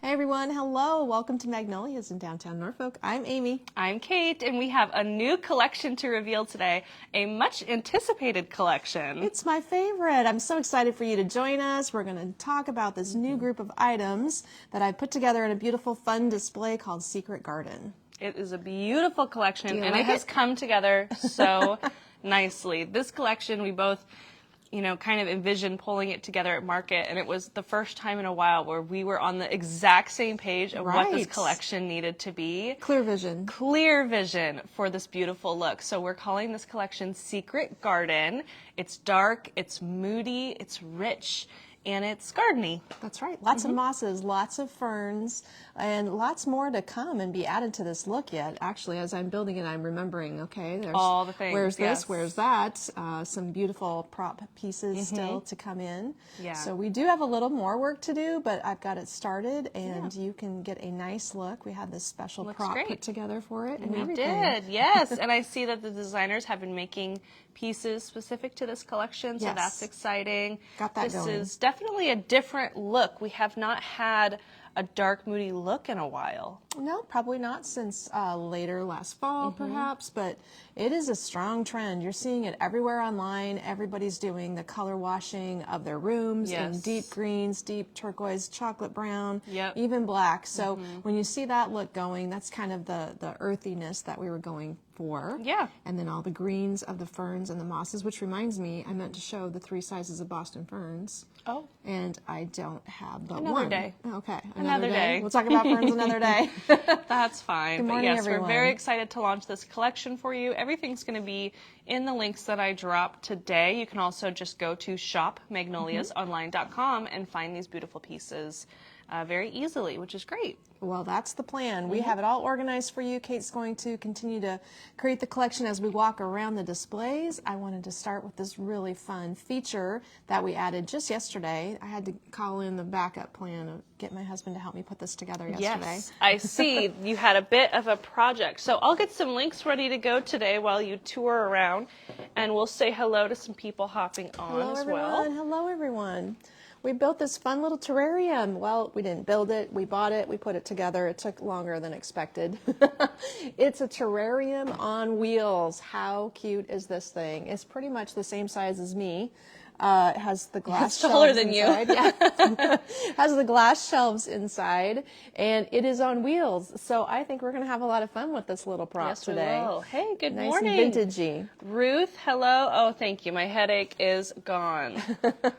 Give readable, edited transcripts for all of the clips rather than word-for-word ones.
Hey everyone, hello. Welcome to Magnolias in downtown Norfolk. I'm Amy. I'm Kate, and we have a new collection to reveal today, a much anticipated collection. It's my favorite. I'm so excited for you to join us. We're going to talk about this new group of items that I've put together in a beautiful, fun display called Secret Garden. It is a beautiful collection, and like it has come together so nicely. This collection, we both kind of envisioned pulling it together at market, and it was the first time in a while where we were on the exact same page of what this collection needed to be. Clear vision. Clear vision for this beautiful look. So we're calling this collection Secret Garden. It's dark, it's moody, it's rich, and it's gardeny. That's right. Lots of mosses, lots of ferns, and lots more to come and be added to this look yet. Actually, as I'm building it, I'm remembering, okay, there's all the things. Where's this? Where's that? Some beautiful prop pieces still to come in. Yeah. So we do have a little more work to do, but I've got it started, and you can get a nice look. We had this special prop put together for it. And we everything. did, yes. And I see that the designers have been making pieces specific to this collection, so that's exciting. Got that going. This is definitely a different look. We have not had a dark, moody look in a while. No, probably not since later last fall, perhaps, but it is a strong trend. You're seeing it everywhere online. Everybody's doing the color washing of their rooms in deep greens, deep turquoise, chocolate brown, even black. So when you see that look going, that's kind of the earthiness that we were going for. Yeah. And then all the greens of the ferns and the mosses, which reminds me, I meant to show the 3 sizes of Boston ferns. Oh. And I don't have but another one. Day. Okay. Another day. We'll talk about ferns another day. That's fine. Good morning, but yes, everyone. we're very excited to launch this collection for you. Everything's going to be in the links that I dropped today. You can also just go to shopmagnoliasonline.com and find these beautiful pieces very easily, which is great. Well, that's the plan. We have it all organized for you. Kate's going to continue to create the collection as we walk around the displays. I wanted to start with this really fun feature that we added just yesterday. I had to call in the backup plan of get my husband to help me put this together yesterday. Yes, I see you had a bit of a project. So I'll get some links ready to go today while you tour around, and we'll say hello to some people hopping on as well. Hello, everyone. We built this fun little terrarium. Well, we didn't build it. We bought it. We put it together. It took longer than expected. It's a terrarium on wheels. How cute is this thing? It's pretty much the same size as me. It has the glass shelves taller than inside. Yeah. Has the glass shelves inside, and it is on wheels. So I think we're going to have a lot of fun with this little prop today. We will. Hey, good nice morning. And vintagey. Ruth, hello. Oh, thank you. My headache is gone.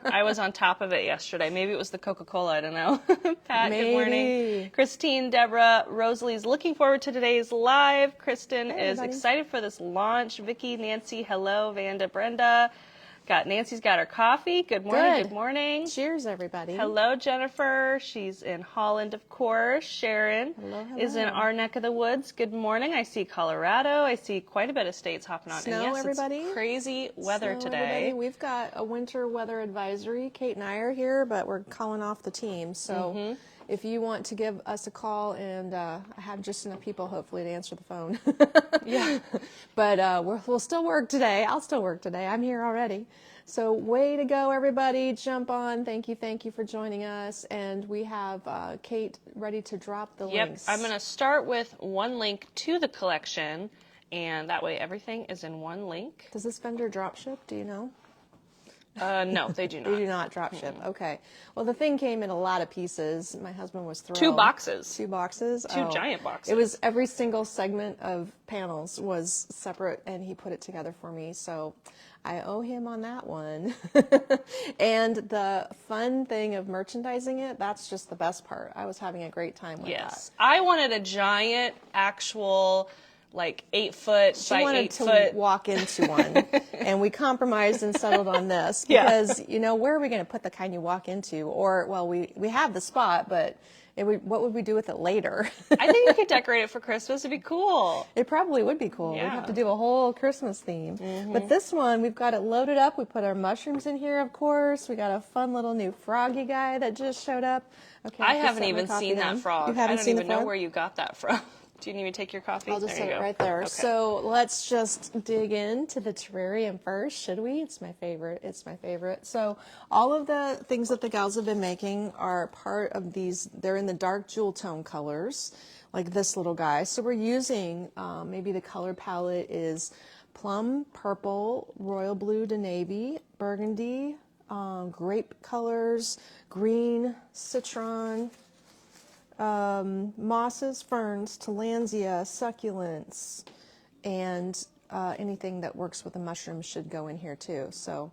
I was on top of it yesterday. Maybe it was the Coca-Cola. I don't know. Pat, good morning. Christine, Deborah, Rosalie's looking forward to today's live. Kristen is excited for this launch. Vicki, Nancy, hello. Vanda, Brenda. Nancy's got her coffee. Good morning. Good morning. Cheers, everybody. Hello, Jennifer. She's in Holland, of course. Sharon is in our neck of the woods. Good morning. I see Colorado. I see quite a bit of states hopping on. Snow, and yes, everybody. It's crazy weather today. Everybody. We've got a winter weather advisory. Kate and I are here, but we're calling off the team. So if you want to give us a call, and I have just enough people, hopefully, to answer the phone. But we'll still work today. I'll still work today. I'm here already. So way to go, everybody. Jump on. Thank you for joining us. And we have Kate ready to drop the links. I'm going to start with one link to the collection, and that way everything is in one link. Does this vendor drop ship? Do you know? No, they do not. They do not drop ship. Okay. Well, the thing came in a lot of pieces. My husband was thrilled. 2 boxes. 2 boxes. Two giant boxes. It was every single segment of panels was separate, and he put it together for me. So I owe him on that one. And the fun thing of merchandising it, that's just the best part. I was having a great time with that. I wanted a giant actual, like 8 foot She by wanted 8 to foot. walk into one, and we compromised and settled on this because where are we going to put the kind you walk into? Or well, we have the spot, but what would we do with it later? I think we could decorate it for Christmas. It'd be cool. It probably would be cool. Yeah. We'd have to do a whole Christmas theme. But this one, we've got it loaded up. We put our mushrooms in here, of course. We got a fun little new froggy guy that just showed up. Okay, I haven't even seen that frog. I don't even know where you got that from. Do you need me to take your coffee? I'll just There set you it go. right there. Okay. So let's just dig into the terrarium first, should we? It's my favorite. It's my favorite. So all of the things that the gals have been making are part of these. They're in the dark jewel tone colors, like this little guy. So we're using, maybe the color palette is plum, purple, royal blue to navy, burgundy, grape colors, green, citron, mosses, ferns, tillandsia, succulents, and anything that works with the mushrooms should go in here too. So,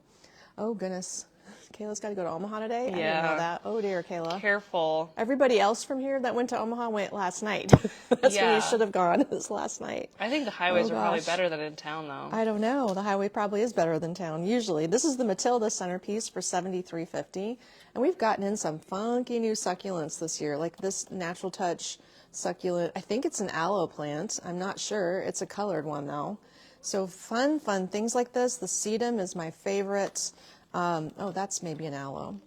oh goodness, Kayla's got to go to Omaha today. I didn't know that. Oh dear, Kayla. Careful. Everybody else from here that went to Omaha went last night. That's when you should have gone. It was last night. I think the highways are probably gosh. better than in town, though. I don't know. The highway probably is better than town usually. This is the Matilda centerpiece for $73.50, and we've gotten in some funky new succulents this year, like this Natural Touch succulent. I think it's an aloe plant. I'm not sure. It's a colored one though. So fun things like this. The sedum is my favorite. Oh, that's maybe an aloe.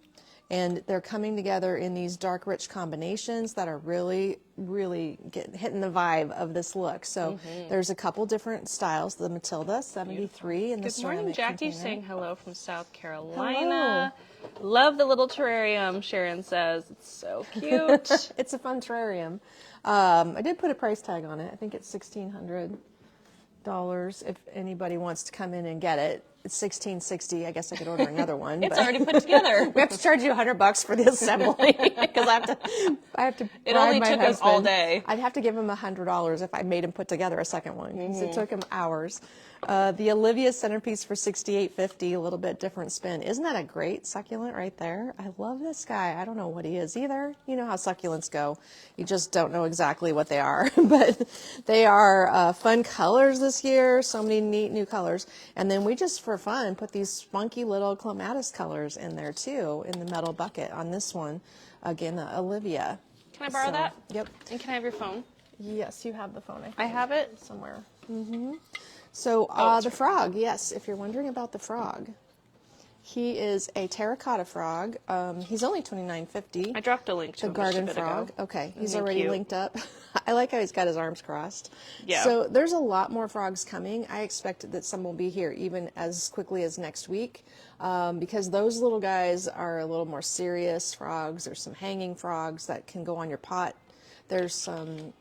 And they're coming together in these dark, rich combinations that are really, really hitting the vibe of this look. So there's a couple different styles. The Matilda 73 in the Good morning, ceramic Jackie, container. saying hello from South Carolina. Love the little terrarium, Sharon says. It's so cute. It's a fun terrarium. I did put a price tag on it. I think it's $1,600 if anybody wants to come in and get it. It's $1,660. I guess I could order another one. It's already put together. We have to charge you $100 for the assembly because I have to. It bribe only my took us all husband. day. I'd have to give him $100 if I made him put together a second one because it took him hours. The Olivia centerpiece for $68.50, a little bit different spin. Isn't that a great succulent right there? I love this guy. I don't know what he is either. You know how succulents go. You just don't know exactly what they are, but they are fun colors this year. So many neat new colors. And then we just, for fun, put these funky little clematis colors in there too, in the metal bucket on this one. Again, the Olivia. Can I borrow that? Yep. And can I have your phone? Yes, you have the phone. I have it? Somewhere. So the frog, yes, if you're wondering about the frog, he is a terracotta frog. He's only $29.50. I dropped a link to The him garden just a bit frog. ago. Okay, he's Isn't he already cute? linked up. I like how he's got his arms crossed. Yeah. So there's a lot more frogs coming. I expect that some will be here even as quickly as next week because those little guys are a little more serious frogs. There's some hanging frogs that can go on your pot. There's some,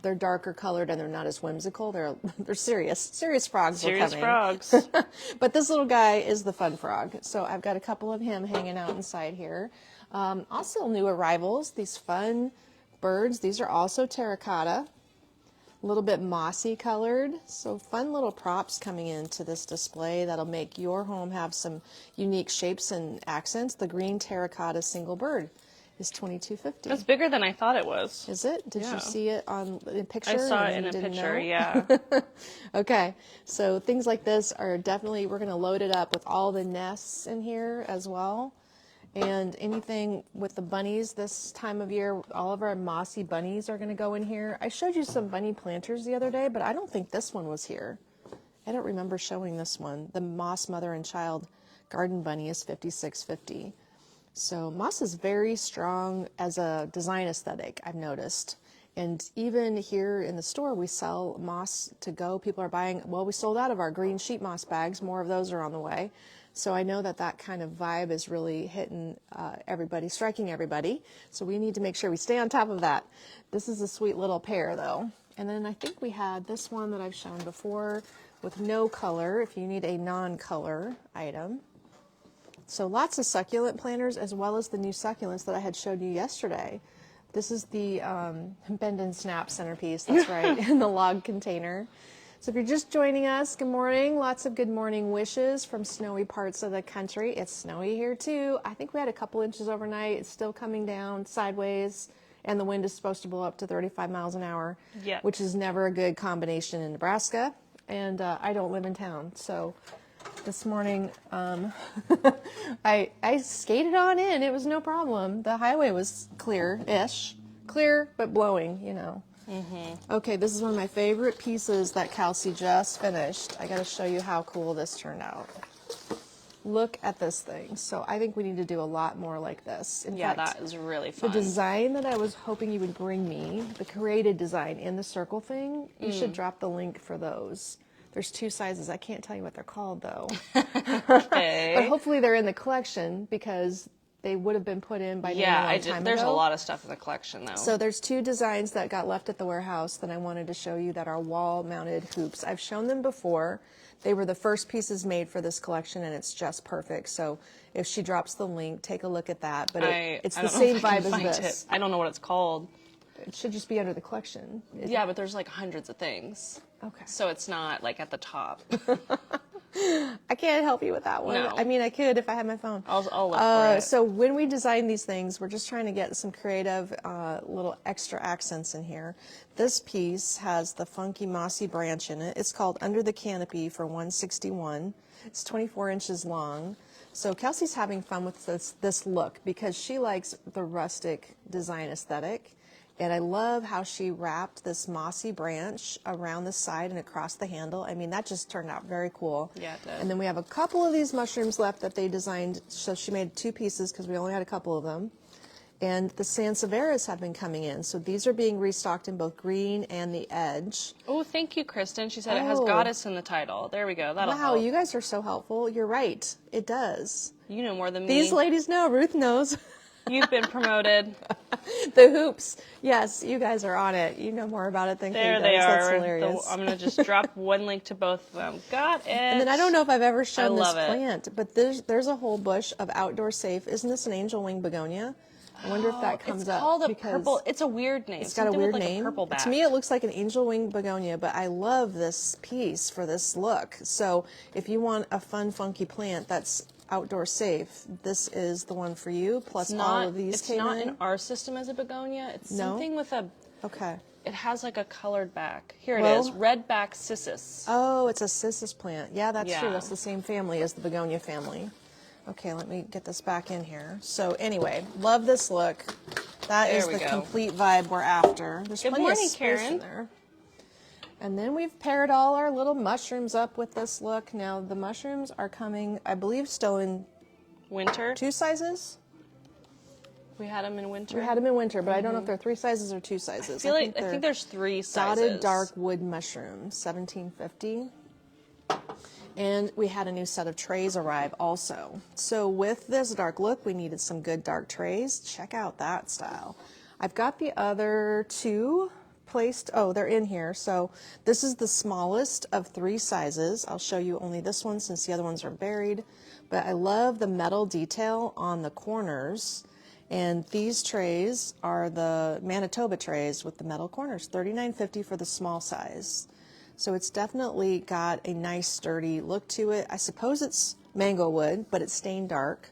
they're darker colored and they're not as whimsical. They're serious frogs. Serious are coming. frogs. But this little guy is the fun frog. So I've got a couple of him hanging out inside here. Also new arrivals, these fun birds. These are also terracotta, a little bit mossy colored. So fun little props coming into this display that'll make your home have some unique shapes and accents. The green terracotta single bird is $22.50. That's bigger than I thought it was. Is it? Did Yeah. you see it on a picture? I saw and it in a didn't picture, know? yeah. Okay, so things like this are definitely, we're going to load it up with all the nests in here as well. And anything with the bunnies this time of year, all of our mossy bunnies are going to go in here. I showed you some bunny planters the other day, but I don't think this one was here. I don't remember showing this one. The moss mother and child garden bunny is $56.50. So moss is very strong as a design aesthetic, I've noticed. And even here in the store, we sell moss to go. People are buying, well, we sold out of our green sheet moss bags. More of those are on the way. So I know that that kind of vibe is really hitting everybody, striking everybody. So we need to make sure we stay on top of that. This is a sweet little pair though. And then I think we had this one that I've shown before with no color, if you need a non-color item. So lots of succulent planters as well as the new succulents that I had showed you yesterday. This is the bend and snap centerpiece, that's right, in the log container. So if you're just joining us, good morning. Lots of good morning wishes from snowy parts of the country. It's snowy here too. I think we had a couple inches overnight. It's still coming down sideways and the wind is supposed to blow up to 35 miles an hour, Yeah. which is never a good combination in Nebraska. And I don't live in town, so this morning, I skated on in. It was no problem. The highway was clear-ish. Clear, but blowing, you know. Okay, this is one of my favorite pieces that Kelsey just finished. I got to show you how cool this turned out. Look at this thing. So I think we need to do a lot more like this. In Yeah, fact, that is really the fun. design that I was hoping you would bring me, the curated design in the circle thing, you should drop the link for those. There's 2 sizes. I can't tell you what they're called, though. Okay. But hopefully they're in the collection because they would have been put in by me a long time there's ago. a lot of stuff in the collection, though. So there's 2 designs that got left at the warehouse that I wanted to show you that are wall-mounted hoops. I've shown them before. They were the first pieces made for this collection, and it's just perfect. So if she drops the link, take a look at that. But it's the same vibe as this. I don't know what it's called. It should just be under the collection. Yeah, but there's like hundreds of things. Okay. So it's not like at the top. I can't help you with that one. No. I mean, I could if I had my phone. I'll look for it. So when we design these things, we're just trying to get some creative little extra accents in here. This piece has the funky mossy branch in it. It's called Under the Canopy for $161. It's 24 inches long. So Kelsey's having fun with this look because she likes the rustic design aesthetic. And I love how she wrapped this mossy branch around the side and across the handle. I mean, that just turned out very cool. Yeah, it did. And then we have a couple of these mushrooms left that they designed. So she made 2 pieces because we only had a couple of them. And the sansevieras have been coming in. So these are being restocked in both green and the edge. Oh, thank you, Kristen. She said it has goddess in the title. There we go. That'll Wow, help. you guys are so helpful. You're right. It does. You know more than me. These ladies know. Ruth knows. You've been promoted. The hoops. Yes, you guys are on it. You know more about it than There Kate they does. are. That's hilarious. I'm going to just drop one link to both of them. Got it. And then I don't know if I've ever shown this love it. plant, but there's a whole bush of outdoor safe. Isn't this an angel wing begonia? I wonder if that comes it's up. called a because purple. It's a weird name. It's got a Something weird with like name. A purple back. To me, it looks like an angel wing begonia, but I love this piece for this look. So if you want a fun, funky plant that's outdoor safe, this is the one for you. Plus all of these It's came not in. in our system as a begonia. It's No? something with a. Okay. It has like a colored back. Here it Well- is. Red back cissus. Oh, it's a cissus plant. Yeah, that's true. Yeah. That's the same family as the begonia family. Okay, let me get this back in here. So anyway, love this look. That There is we the go. complete vibe we're after. There's Good plenty morning, of space Karen. in there. And then we've paired all our little mushrooms up with this look. Now the mushrooms are coming, I believe, still in Winter. 2 sizes. We had them in winter. We had them in winter, but I don't know if they're 3 sizes or 2 sizes. I they're think there's 3 sizes. dotted dark wood mushroom, $17.50. And we had a new set of trays arrive also. So with this dark look, we needed some good dark trays. Check out that style. I've got the other 2 placed. Oh, they're in here. So this is the smallest of 3 sizes. I'll show you only this one since the other ones are buried. But I love the metal detail on the corners. And these trays are the Manitoba trays with the metal corners, $39.50 for the small size. So it's definitely got a nice sturdy look to it. I suppose it's mango wood, but it's stained dark.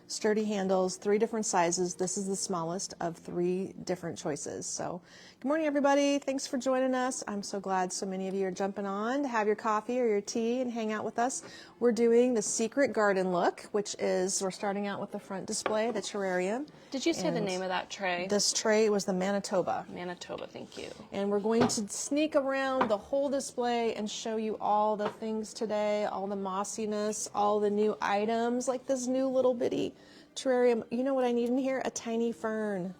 Sturdy handles, 3 different sizes. This is the smallest of 3 different choices. So good morning, everybody. Thanks for joining us. I'm so glad so many of you are jumping on to have your coffee or your tea and hang out with us. We're doing the secret garden look, which is, we're starting out with the front display, the terrarium. Did you say the name of that tray? This tray was the Manitoba. Manitoba, thank you. And we're going to sneak around the whole display and show you all the things today, all the mossiness, all the new items, like this new little bitty terrarium. You know what I need in here? A tiny fern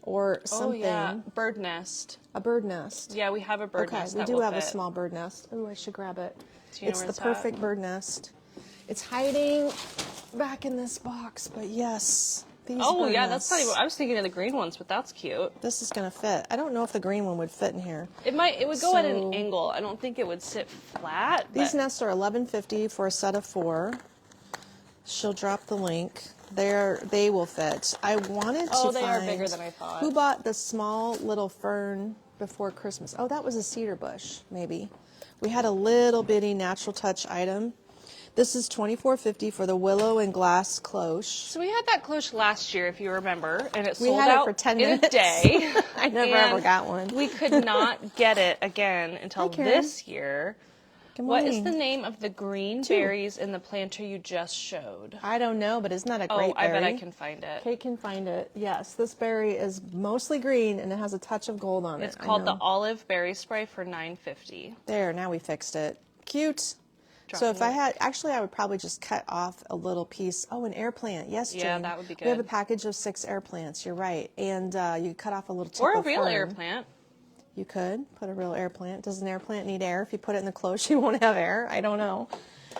or something. Oh, yeah. Bird nest. A bird nest. Yeah, we have a bird Okay, nest. we that do will have a fit. small bird nest. Oh, I should grab it. Do you know It's where the it's at? perfect bird nest. It's hiding back in this box, but yes. These Oh, bird yeah, that's not nests. even. I was thinking of the green ones, but that's cute. This is going to fit. I don't know if the green one would fit in here. It might. It would go at an So- angle. I don't think it would sit flat. These but nests are $11.50 for a set of 4. She'll drop the link. They will fit. I wanted to Oh, they are find bigger than I thought. Who bought the small little fern before Christmas? Oh, that was a cedar bush, maybe. We had a little bitty natural touch item. This is $24.50 for the willow and glass cloche. So we had that cloche last year, if you remember, and it We sold had it out for 10 in minutes. a day. I never And ever got one. We could not get it again until Karen. this year. Good What morning. is the name of the green berries in the planter you just showed? I don't know, but isn't that a Oh, great berry? I bet I can find it. Kate can find it. Yes, this berry is mostly green and it has a touch of gold on it. It's I called the know. olive berry spray for $9.50. There, now we fixed it. Cute. So if I had, actually I would probably just cut off a little piece. Oh, an air plant. Yes, Jane. Yeah, that would be good. We have a package of 6 air plants. You're right. And you cut off a little tip or a of real fern. air plant. You could put a real air plant. Does an air plant need air? If you put it in the close, you won't have air. I don't know.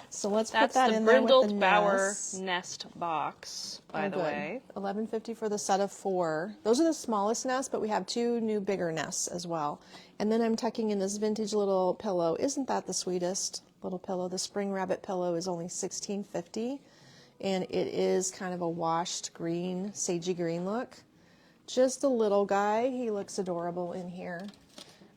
So let's put that in there with the brindled bower nest. nest box, by the way. $11.50 for the set of 4. Those are the smallest nests, but we have 2 new bigger nests as well. And then I'm tucking in this vintage little pillow. Isn't that the sweetest little pillow? The spring rabbit pillow is only $16.50, and it is kind of a washed green, sagey green look. Just a little guy. He looks adorable in here.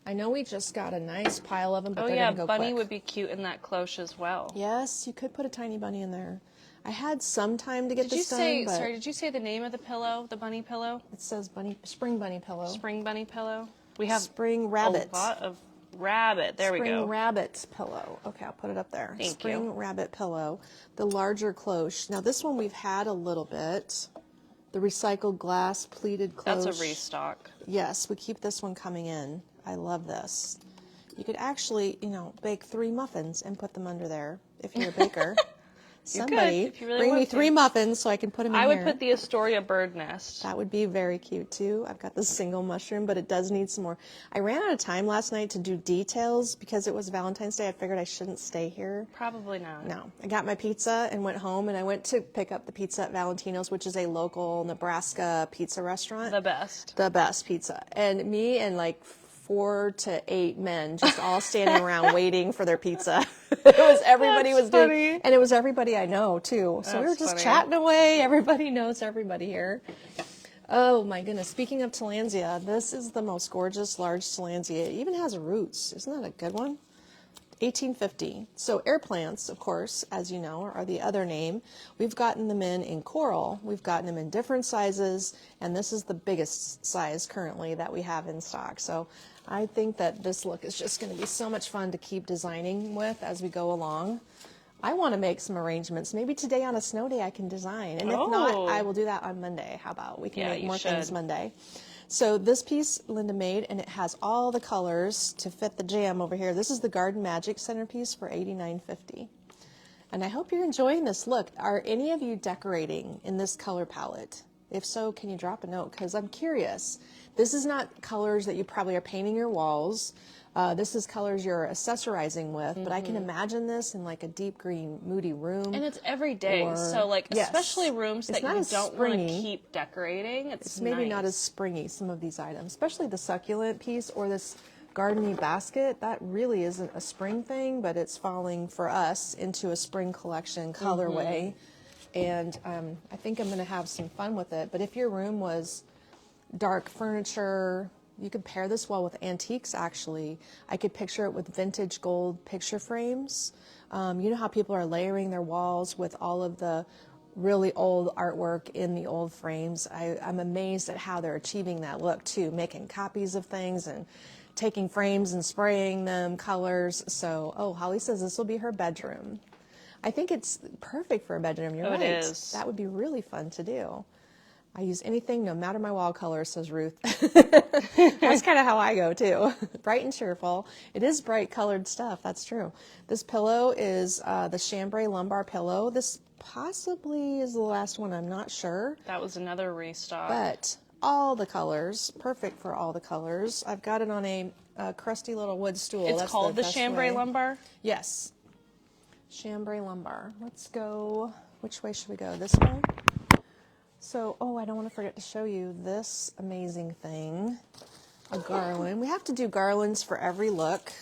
I know we just got a nice pile of them, but they're going to go bunny quick. would be cute in that cloche as well. Yes, you could put a tiny bunny in there. I had some time to get this done. Sorry, did you say the name of the pillow, the bunny pillow? It says spring bunny pillow. Spring bunny pillow? We have spring rabbit. A lot of rabbit. There we go. Spring rabbit pillow. Okay, I'll put it up there. Thank you. Spring rabbit pillow. The larger cloche. Now this one we've had a little bit. The recycled glass pleated cloche. That's a restock. Yes, we keep this one coming in. I love this. You could actually, bake 3 muffins and put them under there if you're a baker. Somebody if you really bring want me to. 3 muffins so I can put them in I here. would put the Astoria bird nest. That would be very cute too. I've got the single mushroom, but it does need some more. I ran out of time last night to do details because it was Valentine's Day. I figured I shouldn't stay here. Probably not. No. I got my pizza and went home, and I went to pick up the pizza at Valentino's, which is a local Nebraska pizza restaurant. The best. The best pizza. And me and like 4 to 8 men just all standing around waiting for their pizza. It was everybody was doing, and it was everybody I know too. So we were just chatting away. Everybody knows everybody here. Oh my goodness. Speaking of tillandsia, this is the most gorgeous large tillandsia. It even has roots. Isn't that a good one? $18.50. So air plants, of course, as you know, are the other name. We've gotten them in coral. We've gotten them in different sizes, and this is the biggest size currently that we have in stock. So I think that this look is just going to be so much fun to keep designing with as we go along. I want to make some arrangements. Maybe today on a snow day I can design. And if not, I will do that on Monday. How about we can make more things Monday. So this piece Linda made, and it has all the colors to fit the jam over here. This is the Garden Magic centerpiece for $89.50. And I hope you're enjoying this look. Are any of you decorating in this color palette? If so, can you drop a note? Because I'm curious. This is not colors that you probably are painting your walls. This is colors you're accessorizing with, but I can imagine this in like a deep green, moody room. And it's every day, so like especially rooms that you don't want to keep decorating. It's maybe not as springy, some of these items, especially the succulent piece or this gardeny basket. That really isn't a spring thing, but it's falling for us into a spring collection colorway. And I think I'm going to have some fun with it. But if your room was dark furniture, you could pair this well with antiques, actually. I could picture it with vintage gold picture frames. You know how people are layering their walls with all of the really old artwork in the old frames. I'm amazed at how they're achieving that look, too, making copies of things and taking frames and spraying them colors. So, Holly says this will be her bedroom. I think it's perfect for a bedroom. You're right. It is. That would be really fun to do. I use anything, no matter my wall color, says Ruth. That's kind of how I go, too. Bright and cheerful. It is bright colored stuff. That's true. This pillow is the chambray lumbar pillow. This possibly is the last one. I'm not sure. That was another restock. But all the colors, perfect for all the colors. I've got it on a crusty little wood stool. It's called the chambray lumbar? Yes. Chambray lumbar. Let's go. Which way should we go? This way? So, I don't want to forget to show you this amazing thing, a garland. We have to do garlands for every look.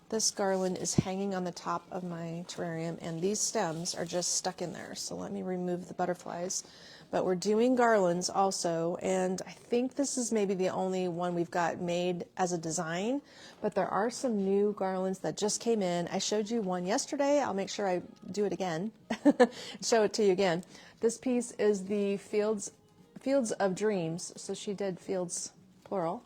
This garland is hanging on the top of my terrarium, and these stems are just stuck in there. So let me remove the butterflies. But we're doing garlands also, and I think this is maybe the only one we've got made as a design, but there are some new garlands that just came in. I showed you one yesterday. I'll make sure I do it again, show it to you again. This piece is the Fields of Dreams, so she did fields, plural.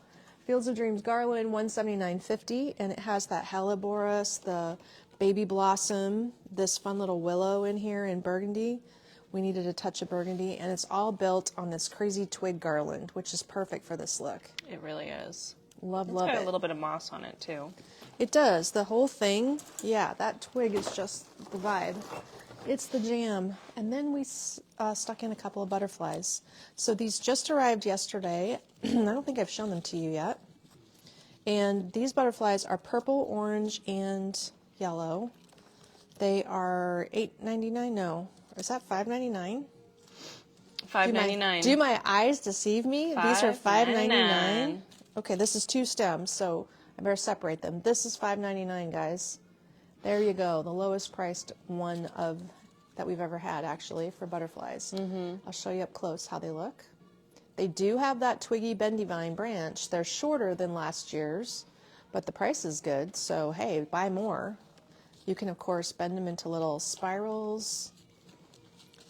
Fields of Dreams garland, $179.50, and it has that Helleborus, the baby blossom, this fun little willow in here in burgundy. We needed a touch of burgundy, and it's all built on this crazy twig garland, which is perfect for this look. It really is. Love It's got it. a little bit of moss on it too. It does. The whole thing, yeah, that twig is just the vibe. It's the jam. And then we stuck in a couple of butterflies. So these just arrived yesterday. I don't think I've shown them to you yet. And these butterflies are purple, orange, and yellow. They are $8.99. No, is that $5.99? $5.99. Do my eyes deceive me? These are $5.99. Okay, this is 2 stems, so I better separate them. This is $5.99, guys. There you go, the lowest priced one that we've ever had, actually, for butterflies. I'll show you up close how they look. They do have that twiggy bendy vine branch. They're shorter than last year's, but the price is good, so hey, buy more. You can, of course, bend them into little spirals.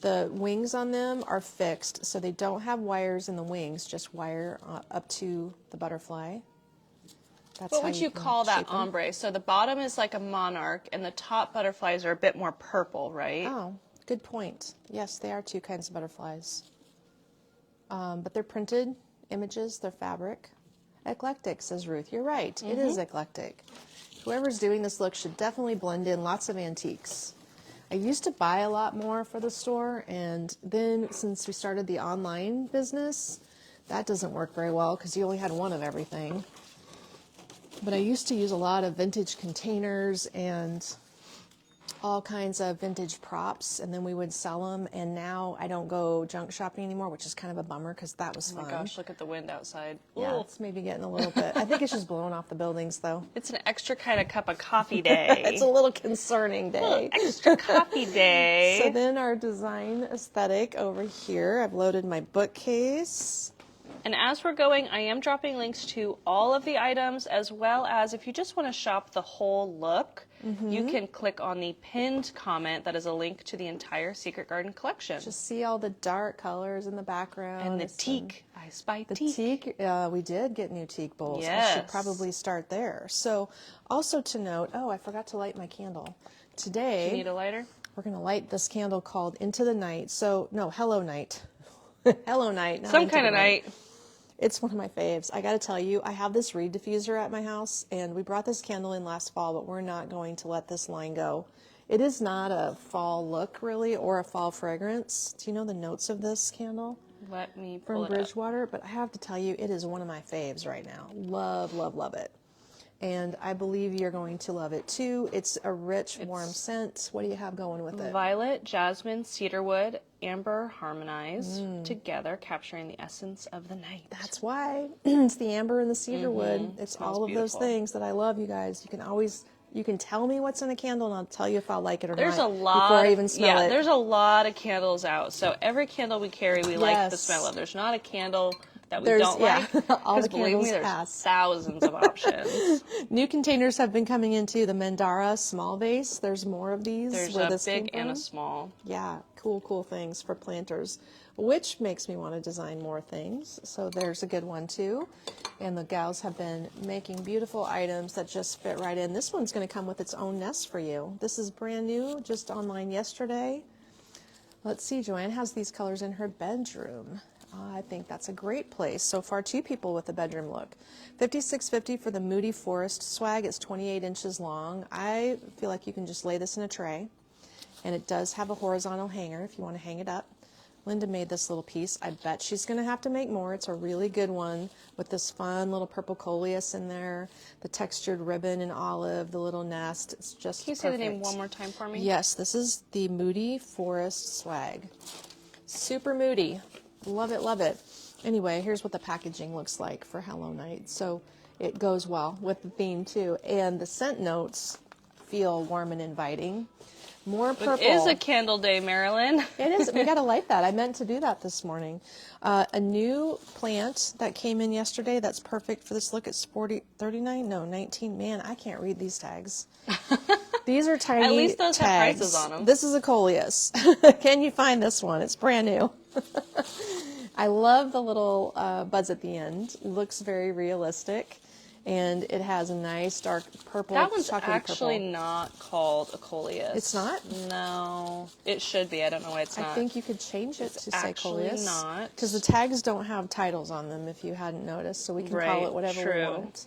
The wings on them are fixed, so they don't have wires in the wings, just wire up to the butterfly. That's What how would you call that shape them. ombre? So the bottom is like a monarch, and the top butterflies are a bit more purple, right? Oh, good point. Yes, they are 2 kinds of butterflies. But they're printed images, they're fabric. Eclectic, says Ruth. You're right, it is eclectic. Whoever's doing this look should definitely blend in lots of antiques. I used to buy a lot more for the store, and then since we started the online business, that doesn't work very well because you only had one of everything. But I used to use a lot of vintage containers and all kinds of vintage props, and then we would sell them, and now I don't go junk shopping anymore, which is kind of a bummer because that was fun. Oh my gosh, look at the wind outside. Yeah, Ooh. it's maybe getting a little bit. I think it's just blowing off the buildings, though. It's an extra kind of cup of coffee day. It's a little concerning day. Extra coffee day. So then our design aesthetic over here, I've loaded my bookcase. And as we're going, I am dropping links to all of the items, as well as if you just want to shop the whole look, you can click on the pinned comment that is a link to the entire Secret Garden collection. Just see all the dark colors in the background. And the teak. I spy The teak. teak, we did get new teak bowls. I Yes. should probably start there. So also to note, I forgot to light my candle. Today, Do you need a lighter? we're going to light this candle called Into the Night. So, no, Hello Night. Hello Night. not Some Into kind the of night. It's one of my faves. I got to tell you, I have this reed diffuser at my house, and we brought this candle in last fall, but we're not going to let this line go. It is not a fall look, really, or a fall fragrance. Do you know the notes of this candle? Let me pull From it up. Bridgewater, but I have to tell you, it is one of my faves right now. Love, love, love it. And I believe you're going to love it too. It's a rich, warm scent. What do you have going with it? Violet, jasmine, cedarwood, amber harmonized together, capturing the essence of the night. That's why it's the amber and the cedarwood. It's Smells all of those beautiful. things that I love, you guys. You can tell me what's in a candle, and I'll tell you if I like it or There's not a lot before I even smell it. There's a lot of candles out. So every candle we carry, we like the Yes. smell of. There's not a candle that we There's- don't yeah. like. All the Because believe me, candles there's pass. thousands of options. New containers have been coming into the Mandara small vase. There's more of these. There's where a this big came and a from. small. Yeah, cool things for planters, which makes me want to design more things. So there's a good one too. And the gals have been making beautiful items that just fit right in. This one's going to come with its own nest for you. This is brand new, just online yesterday. Let's see, Joanne has these colors in her bedroom. I think that's a great place. So far, 2 people with a bedroom look. $56.50 for the Moody Forest swag. It's 28 inches long. I feel like you can just lay this in a tray. And it does have a horizontal hanger if you want to hang it up. Linda made this little piece. I bet she's going to have to make more. It's a really good one with this fun little purple coleus in there, the textured ribbon in olive, the little nest. It's just Can you say the name one more time for me? Yes, this is the Moody Forest swag. Super moody. Love it, love it. Anyway, here's what the packaging looks like for Hello Night. So it goes well with the theme too. And the scent notes feel warm and inviting. More purple. It is a candle day, Marilyn. It is. We got to light that. I meant to do that this morning. A new plant that came in yesterday that's perfect for this look. It's 19. Man, I can't read these tags. These are tiny At least those have tags. prices on them. This is a coleus. Can you find this one? It's brand new. I love the little buds at the end. Looks very realistic. And it has a nice dark purple. That one's chocolatey actually purple. not called a coleus. It's not? No. It should be. I don't know why it's not. I think you could change it to say actually coleus. not. Because the tags don't have titles on them, if you hadn't noticed. So we can call it whatever we want.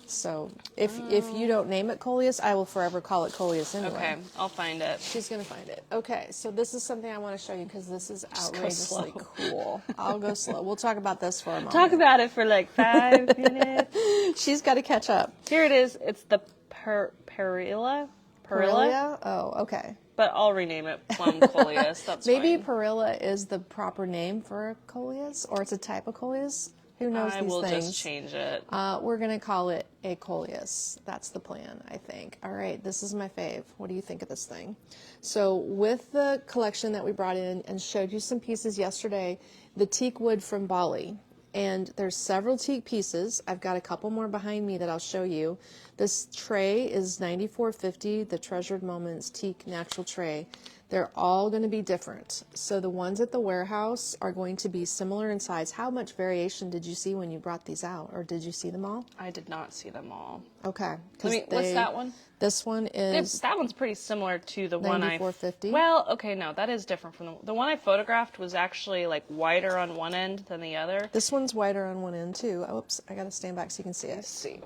So if you don't name it coleus, I will forever call it coleus anyway. Okay, I'll find it. She's going to find it. Okay, so this is something I want to show you because this is outrageously cool. I'll go slow. We'll talk about this for a moment. Talk about it for like 5 minutes. She's got to catch up. Here it is. It's the Perilla? Perilla? Oh, okay. But I'll rename it Plum Coleus. That's Maybe fine. Perilla is the proper name for a coleus, or it's a type of coleus. Who knows these things? I will just change it. We're going to call it a coleus. That's the plan, I think. All right, this is my fave. What do you think of this thing? So with the collection that we brought in and showed you some pieces yesterday, the teak wood from Bali. And there's several teak pieces. I've got a couple more behind me that I'll show you. This tray is $94.50, the Treasured Moments Teak Natural Tray. They're all going to be different. So the ones at the warehouse are going to be similar in size. How much variation did you see when you brought these out? Or did you see them all? I did not see them all. Okay. What's that one? This one is that one's pretty similar to the one I... $94.50. Well, okay, no, that is different from the one I photographed was actually like wider on one end than the other. This one's wider on one end too. Oops, I got to stand back so you can see it. Let's see.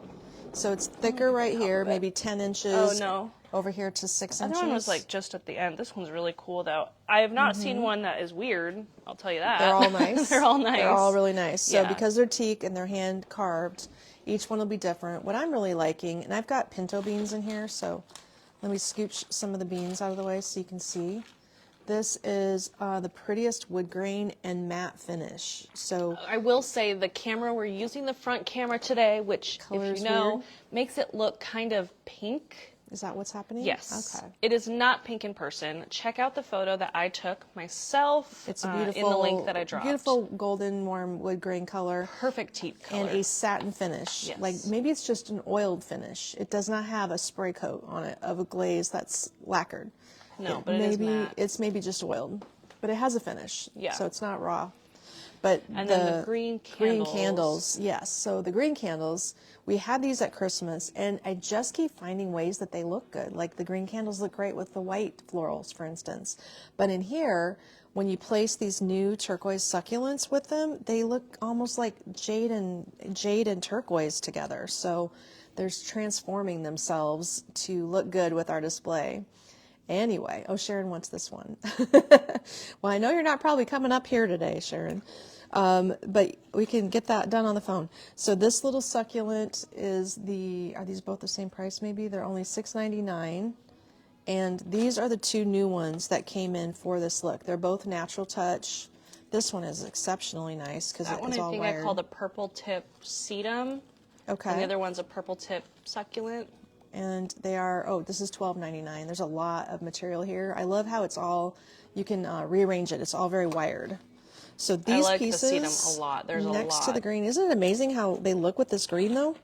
So it's thicker right here, maybe 10 inches. Oh, no. Over here to 6 The inches. other one was like just at the end. This one's really cool though. I have not seen one that is weird. I'll tell you that. They're all nice. They're all nice. They're all really nice. So Yeah. because they're teak and they're hand carved, each one will be different. What I'm really liking, and I've got pinto beans in here, so let me scooch some of the beans out of the way so you can see. This is the prettiest wood grain and matte finish. So I will say the camera, we're using the front camera today, which Color's if you know, weird. makes it look kind of pink. is that what's happening? Yes. Okay. It is not pink in person. Check out the photo that I took myself. It's a beautiful, in the link that I dropped. beautiful golden warm wood grain color. Perfect teak color. And a satin finish. Yes. Like maybe it's just an oiled finish. It does not have a spray coat on it of a glaze that's lacquered. No, but it is matte. It's maybe just oiled, but it has a finish. Yeah. So it's not raw. But And then the green candles. Yes. So the green candles, we had these at Christmas, and I just keep finding ways that they look good. Like the green candles look great with the white florals, for instance. But in here, when you place these new turquoise succulents with them, they look almost like jade and turquoise together. So they're transforming themselves to look good with our display. Anyway, oh, Sharon wants this one. Well, I know you're not probably coming up here today, Sharon, but we can get that done on the phone. So this little succulent is are these both the same price maybe? They're only $6.99. And these are the two new ones that came in for this look. They're both natural touch. This one is exceptionally nice because it's all wired. That one I think I call the purple tip sedum. Okay. And the other one's a purple tip succulent. And they are, this is $12.99. There's a lot of material here. I love how it's all, you can rearrange it. It's all very wired. So these I like pieces the sedum a lot. There's next a lot. to the green. Isn't it amazing how they look with this green though?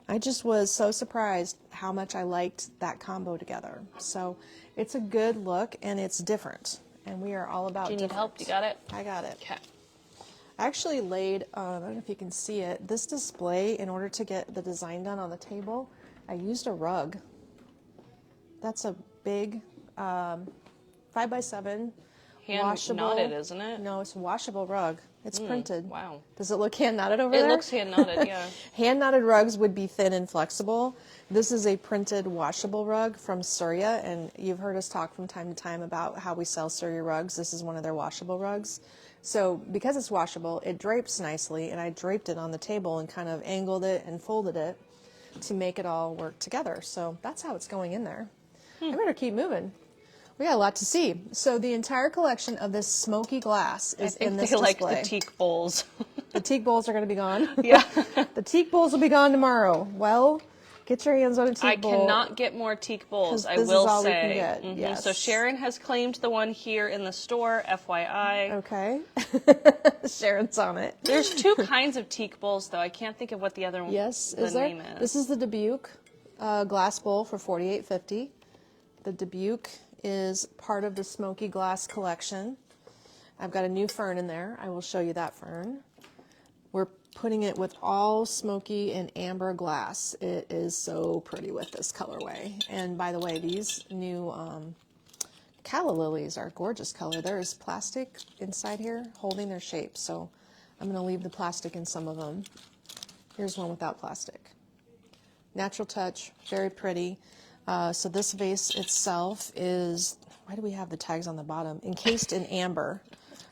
I just was so surprised how much I liked that combo together. So it's a good look and it's different. And we are all about Do you need different. help? You got it? I got it. Okay. I actually laid, I don't know if you can see it, this display, in order to get the design done on the table, I used a rug. That's a big 5x7 Hand washable. knotted, isn't it? No, it's a washable rug. It's printed. Wow. Does it look hand knotted over It there? looks hand knotted, yeah. Hand knotted rugs would be thin and flexible. This is a printed washable rug from Surya, and you've heard us talk from time to time about how we sell Surya rugs. This is one of their washable rugs. So because it's washable, it drapes nicely, and I draped it on the table and kind of angled it and folded it to make it all work together. So that's how it's going in there. I better keep moving. We got a lot to see. So the entire collection of this smoky glass is in this I think display. they like the teak bowls. The teak bowls are going to be gone. Yeah. The teak bowls will be gone tomorrow. Well, get your hands on a teak bowl. I cannot get more teak bowls, 'Cause I this will is all we say. can get, yes. So Sharon has claimed the one here in the store, FYI. Okay. Sharon's on it. There's two kinds of teak bowls, though. I can't think of what the other one Yes, the is there? name is. This is the Dubuque glass bowl for $48.50. The Dubuque is part of the Smoky Glass collection. I've got a new fern in there. I will show you that fern. We're putting it with all smoky and amber glass. It is so pretty with this colorway. And by the way, these new calla lilies are a gorgeous color. There is plastic inside here holding their shape, so I'm going to leave the plastic in some of them. Here's one without plastic. Natural touch, very pretty. So this vase itself is, why do we have the tags on the bottom? Encased in amber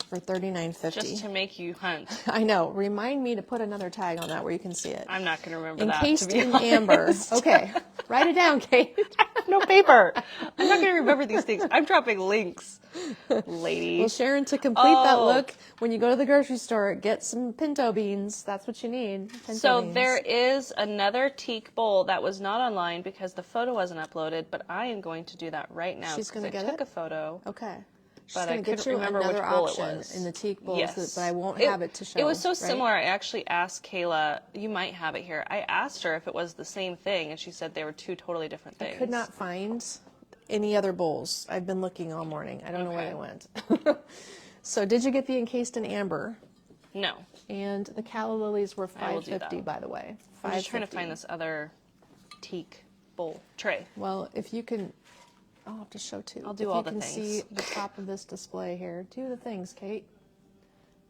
for $39.50. Just to make you hunt. I know. Remind me to put another tag on that where you can see it. I'm not going to remember Encased that, to be in honest. amber. Okay. Write it down, Kate. No paper. I'm not going to remember these things. I'm dropping links, lady. Well, Sharon, to complete that look, when you go to the grocery store, get some pinto beans. That's what you need. Pinto beans. There is another teak bowl that was not online because the photo wasn't uploaded, but I am going to do that right now. She's going to get I took a photo. Okay. She's But I going to get couldn't you remember which another bowl it option was. in the teak bowls, Yes. but I won't have it to show. It was so right? similar. I actually asked Kayla, you might have it here. I asked her if it was the same thing, and she said they were two totally different things. I could not find any other bowls. I've been looking all morning. I don't know where they went. So did you get the encased in amber? No. And the calla lilies were I will do $5.50, that. by the way. I'm just trying to $5.50. find this other teak bowl tray. Well, if you can, I'll have to show too. I'll do all the If you things. can see the top of this display here, do the things, Kate.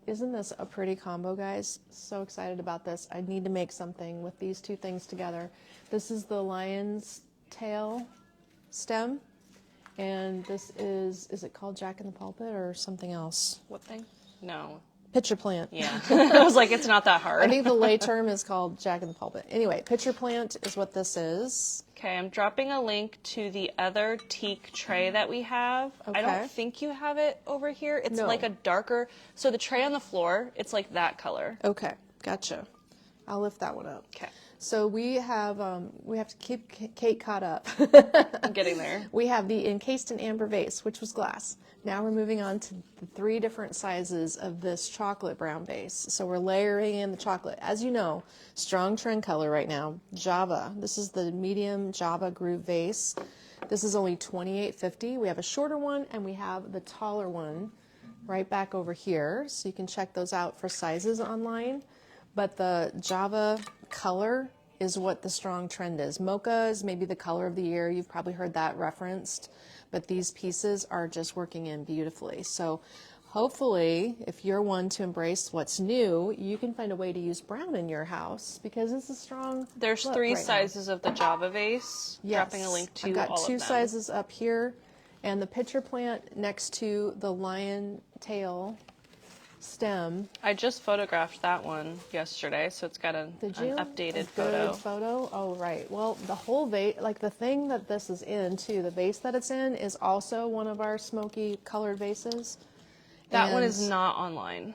Isn't this a pretty combo, guys? So excited about this. I need to make something with these two things together. This is the lion's tail stem, and this is it called Jack in the Pulpit or something else? What thing? No. Pitcher plant. Yeah. I was like, it's not that hard. I think the lay term is called Jack in the Pulpit. Anyway, pitcher plant is what this is. Okay, I'm dropping a link to the other teak tray that we have. Okay. I don't think you have it over here. It's No. like a darker, so the tray on the floor, it's like that color. Okay, gotcha. I'll lift that one up. Okay. So we have to keep Kate caught up. I'm getting there. We have the encased in amber vase, which was glass. Now we're moving on to the 3 different sizes of this chocolate brown vase. So we're layering in the chocolate. As you know, strong trend color right now, Java. This is the medium Java groove vase. This is only $28.50. We have a shorter one and we have the taller one right back over here. So you can check those out for sizes online. But the Java color is what the strong trend is. Mocha is maybe the color of the year. You've probably heard that referenced. But these pieces are just working in beautifully. So hopefully, if you're one to embrace what's new, you can find a way to use brown in your house because it's a strong There's look 3 right now. sizes of the Java vase. Yes. Dropping a link to I've got all 2 of them. sizes up here, and the pitcher plant next to the lion tail stem. I just photographed that one yesterday, so it's got an Did you? updated A photo. good photo? Oh, right. Well, the whole vase, like the thing that this is in, too, the vase that it's in is also one of our smoky colored vases. That one And is not online.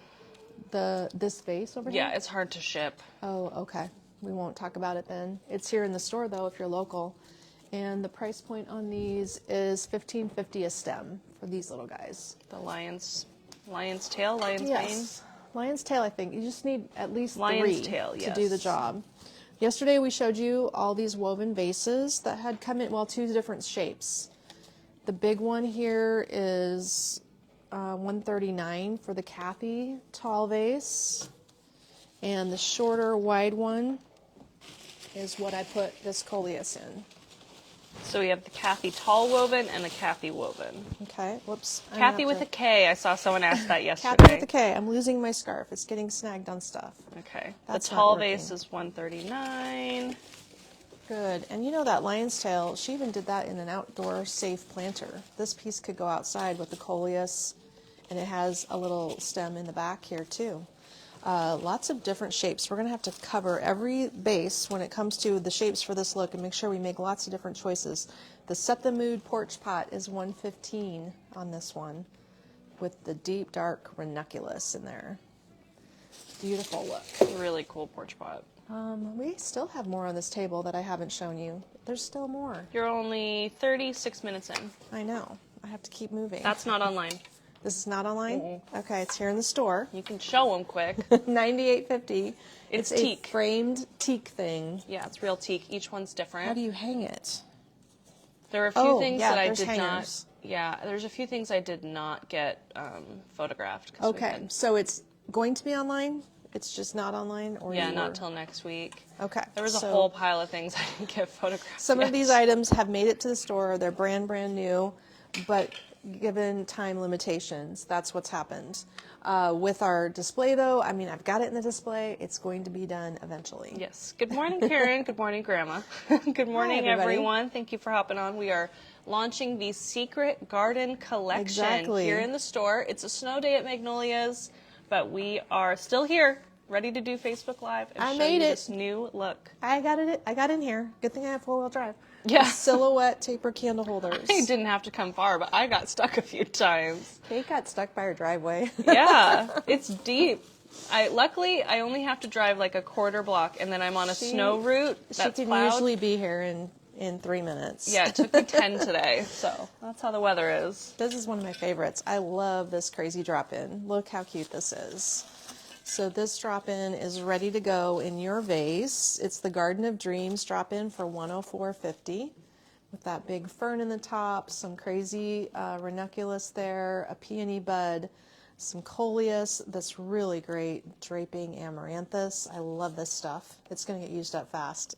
this vase over here? Yeah, it's hard to ship. Oh, okay. We won't talk about it then. It's here in the store, though, if you're local. And the price point on these is $15.50 a stem for these little guys. The lion's tail, lion's mane. Yes. Lion's tail, I think. You just need at least Lion's 3 tail, to do the yes. job. Yesterday we showed you all these woven vases that had come in, well, 2 different shapes. The big one here is $139 for the Kathy tall vase. And the shorter, wide one is what I put this coleus in. So we have the Kathy tall woven and the Kathy woven. Okay, whoops. I Kathy have with to- a K. I saw someone ask that yesterday. Kathy with a K. I'm losing my scarf. It's getting snagged on stuff. Okay. That's the not tall working. vase is $139. Good. And you know that lion's tail, she even did that in an outdoor safe planter. This piece could go outside with the coleus, and it has a little stem in the back here too. Lots of different shapes. We're going to have to cover every base when it comes to the shapes for this look and make sure we make lots of different choices. The Set the Mood porch pot is $115 on this one with the deep dark ranunculus in there. Beautiful look. Really cool porch pot. We still have more on this table that I haven't shown you. There's still more. You're only 36 minutes in. I know. I have to keep moving. That's not online. This is not online? Mm-mm. Okay, it's here in the store. You can show them quick. $98.50. It's a teak. framed teak thing. Yeah, it's real teak. Each one's different. How do you hang it? There are a few Oh, things yeah, that I there's did hangers. not. Yeah, there's a few things I did not get photographed. 'cause we Okay, had- so it's going to be online. It's just not online, or Yeah, not till next week. Okay. There was a whole pile of things I didn't get photographed Some yet. of these items have made it to the store. They're brand new, but given time limitations, that's what's happened. With our display, though, I mean, I've got it in the display. It's going to be done eventually. Yes. Good morning, Karen. Good morning, Grandma. Good morning, Hi, everybody. everyone. Thank you for hopping on. We are launching the Secret Garden Collection here in the store. It's a snow day at Magnolias, but we are still here, ready to do Facebook Live and show you this new look. I got it. I got in here. Good thing I have 4-wheel drive. Yeah. Silhouette taper candle holders. I didn't have to come far, but I got stuck a few times. Kate got stuck by her driveway. Yeah, it's deep. Luckily, I only have to drive like a quarter block, and then I'm on a snow route that's She can plowed. usually be here in 3 minutes. Yeah, it took me 10 today, so that's how the weather is. This is one of my favorites. I love this crazy drop-in. Look how cute this is. So this drop-in is ready to go in your vase. It's the Garden of Dreams drop-in for $104.50 with that big fern in the top, some crazy ranunculus there, a peony bud, some coleus, this really great draping amaranthus. I love this stuff. It's going to get used up fast.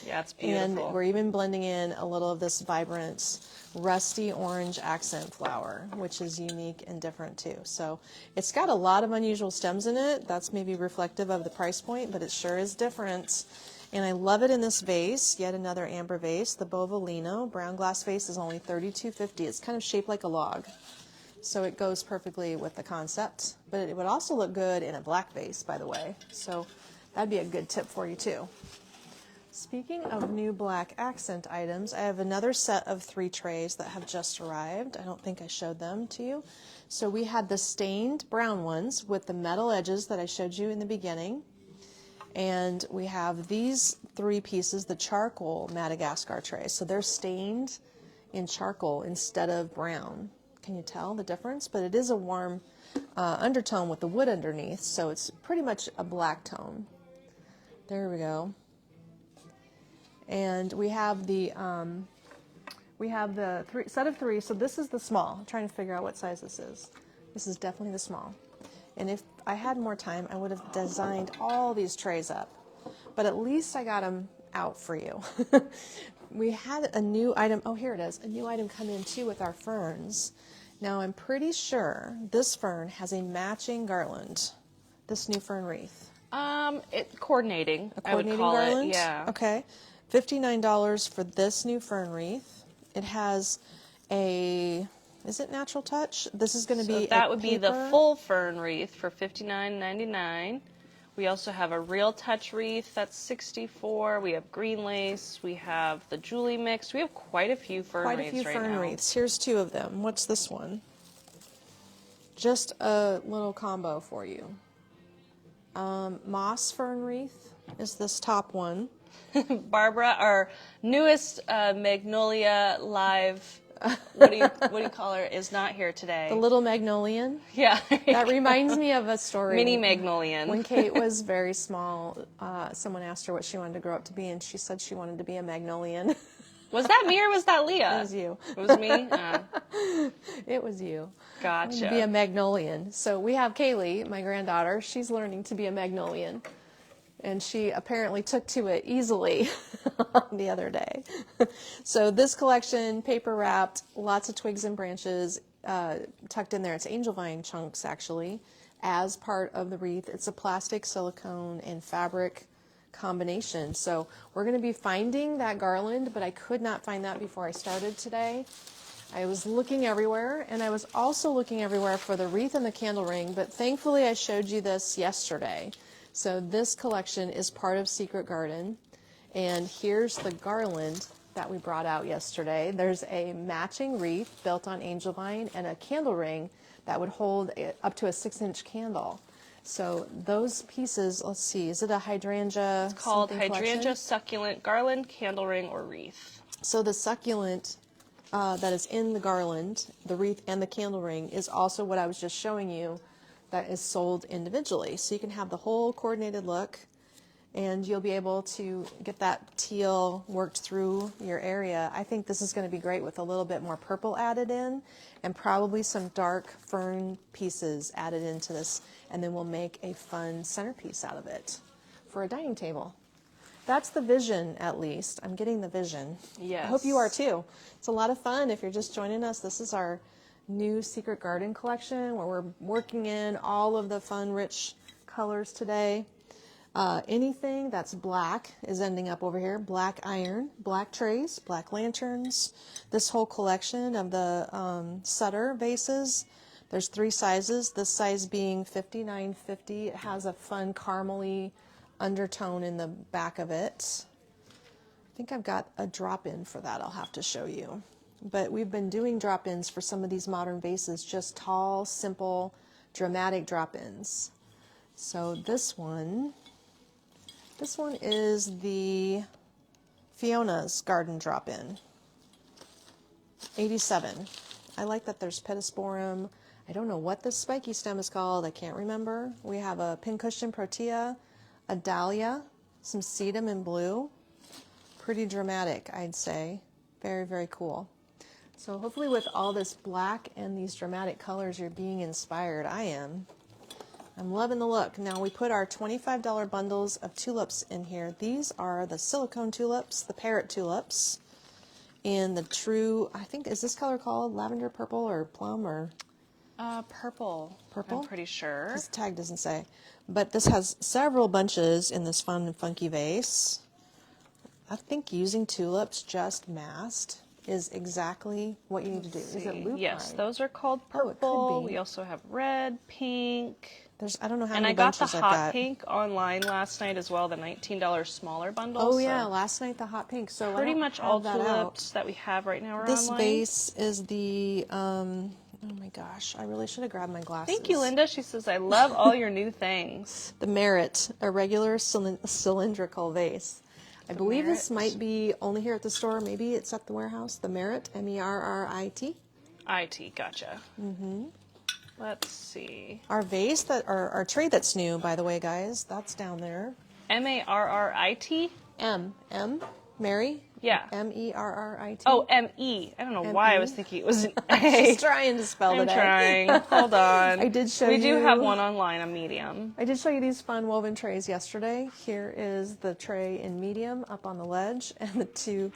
Yeah, it's beautiful. And we're even blending in a little of this vibrant rusty orange accent flower, which is unique and different too. So it's got a lot of unusual stems in it. That's maybe reflective of the price point, but it sure is different. And I love it in this vase, yet another amber vase. The Bovolino brown glass vase is only $32.50. It's kind of shaped like a log, so it goes perfectly with the concept. But it would also look good in a black vase, by the way. So that'd be a good tip for you too. Speaking of new black accent items, I have another set of 3 trays that have just arrived. I don't think I showed them to you. So we had the stained brown ones with the metal edges that I showed you in the beginning. And we have these 3 pieces, the charcoal Madagascar trays. So they're stained in charcoal instead of brown. Can you tell the difference? But it is a warm undertone with the wood underneath, so it's pretty much a black tone. There we go. And we have the set of 3. So this is the small. I'm trying to figure out what size this is. This is definitely the small. And if I had more time, I would have designed all these trays up. But at least I got them out for you. We had a new item. Oh, here it is. A new item come in too with our ferns. Now I'm pretty sure this fern has a matching garland. This new fern wreath. Coordinating. A coordinating I would call garland? it. Yeah. Okay. $59 for this new fern wreath. It has a, is it Natural Touch? This is going to be that would be the full fern wreath for $59.99. We also have a Real Touch wreath that's $64. We have green lace. We have the Julie mix. We have quite a few fern wreaths right now. Quite a few fern wreaths. Here's 2 of them. What's this one? Just a little combo for you. Moss fern wreath is this top one. Barbara, our newest Magnolia Live, what do you call her, is not here today. The little Magnolian. Yeah. That reminds me of a story. Mini Magnolian. When Kate was very small, someone asked her what she wanted to grow up to be, and she said she wanted to be a Magnolian. Was that me or was that Leah? It was you. It was me? It was you. Gotcha. To be a Magnolian. So we have Kaylee, my granddaughter. She's learning to be a Magnolian. And she apparently took to it easily the other day. So this collection, paper wrapped, lots of twigs and branches tucked in there. It's angel vine chunks, actually, as part of the wreath. It's a plastic, silicone, and fabric combination. So we're going to be finding that garland, but I could not find that before I started today. I was looking everywhere, and I was also looking everywhere for the wreath and the candle ring, but thankfully I showed you this yesterday. So this collection is part of Secret Garden, and here's the garland that we brought out yesterday. There's a matching wreath built on angel vine and a candle ring that would hold up to a 6-inch candle. So those pieces, let's see, is it a hydrangea? It's called hydrangea collection? succulent garland, candle ring, or wreath. So the succulent that is in the garland, the wreath and the candle ring, is also what I was just showing you that is sold individually. So you can have the whole coordinated look, and you'll be able to get that teal worked through your area. I think this is going to be great with a little bit more purple added in and probably some dark fern pieces added into this, and then we'll make a fun centerpiece out of it for a dining table. That's the vision, at least. I'm getting the vision. Yes. I hope you are too. It's a lot of fun. If you're just joining us, this is our new Secret Garden collection where we're working in all of the fun, rich colors today. Anything that's black is ending up over here. Black iron, black trays, black lanterns. This whole collection of the Sutter vases. There's 3 sizes. This size being $59.50. It has a fun caramely undertone in the back of it. I think I've got a drop-in for that I'll have to show you. But we've been doing drop-ins for some of these modern vases, just tall, simple, dramatic drop-ins. So this one is the Fiona's Garden drop-in. 87. I like that there's Pittosporum. I don't know what this spiky stem is called. I can't remember. We have a pincushion protea, a dahlia, some sedum in blue. Pretty dramatic, I'd say. Very, very cool. So hopefully with all this black and these dramatic colors, you're being inspired. I am. I'm loving the look. Now we put our $25 bundles of tulips in here. These are the silicone tulips, the parrot tulips, and the true, I think, is this color called lavender purple or plum or? Purple. Purple? I'm pretty sure. This tag doesn't say. But this has several bunches in this fun and funky vase. I think using tulips just massed is exactly what you need to do. Is it lupine? Yes, those are called Oh, it could purple. be. We also have red, pink. I don't know how And many I got the bunches I've hot got. pink online last night as well, the $19 smaller bundle. Oh yeah, last night the hot pink. So pretty I don't much have all that tulips that we have right now are This online. vase is the, oh my gosh, I really should have grabbed my glasses. Thank you, Linda. She says, I love all your new things. The Merit, a regular cylindrical vase. I believe this might be only here at the store. Maybe it's at the warehouse. The Merit, M-E-R-R-I-T. IT, gotcha. Mm-hmm. Let's see. Our vase, our tray that's new, by the way, guys, that's down there. M-A-R-R-I-T? M, Mary? Yeah. M-E-R-R-I-T. Oh, M-E. I don't know why I was thinking it was an A. Just trying to spell I'm today. trying. Hold on. I did show We you. do have one online, a medium. I did show you these fun woven trays yesterday. Here is the tray in medium up on the ledge, and the 2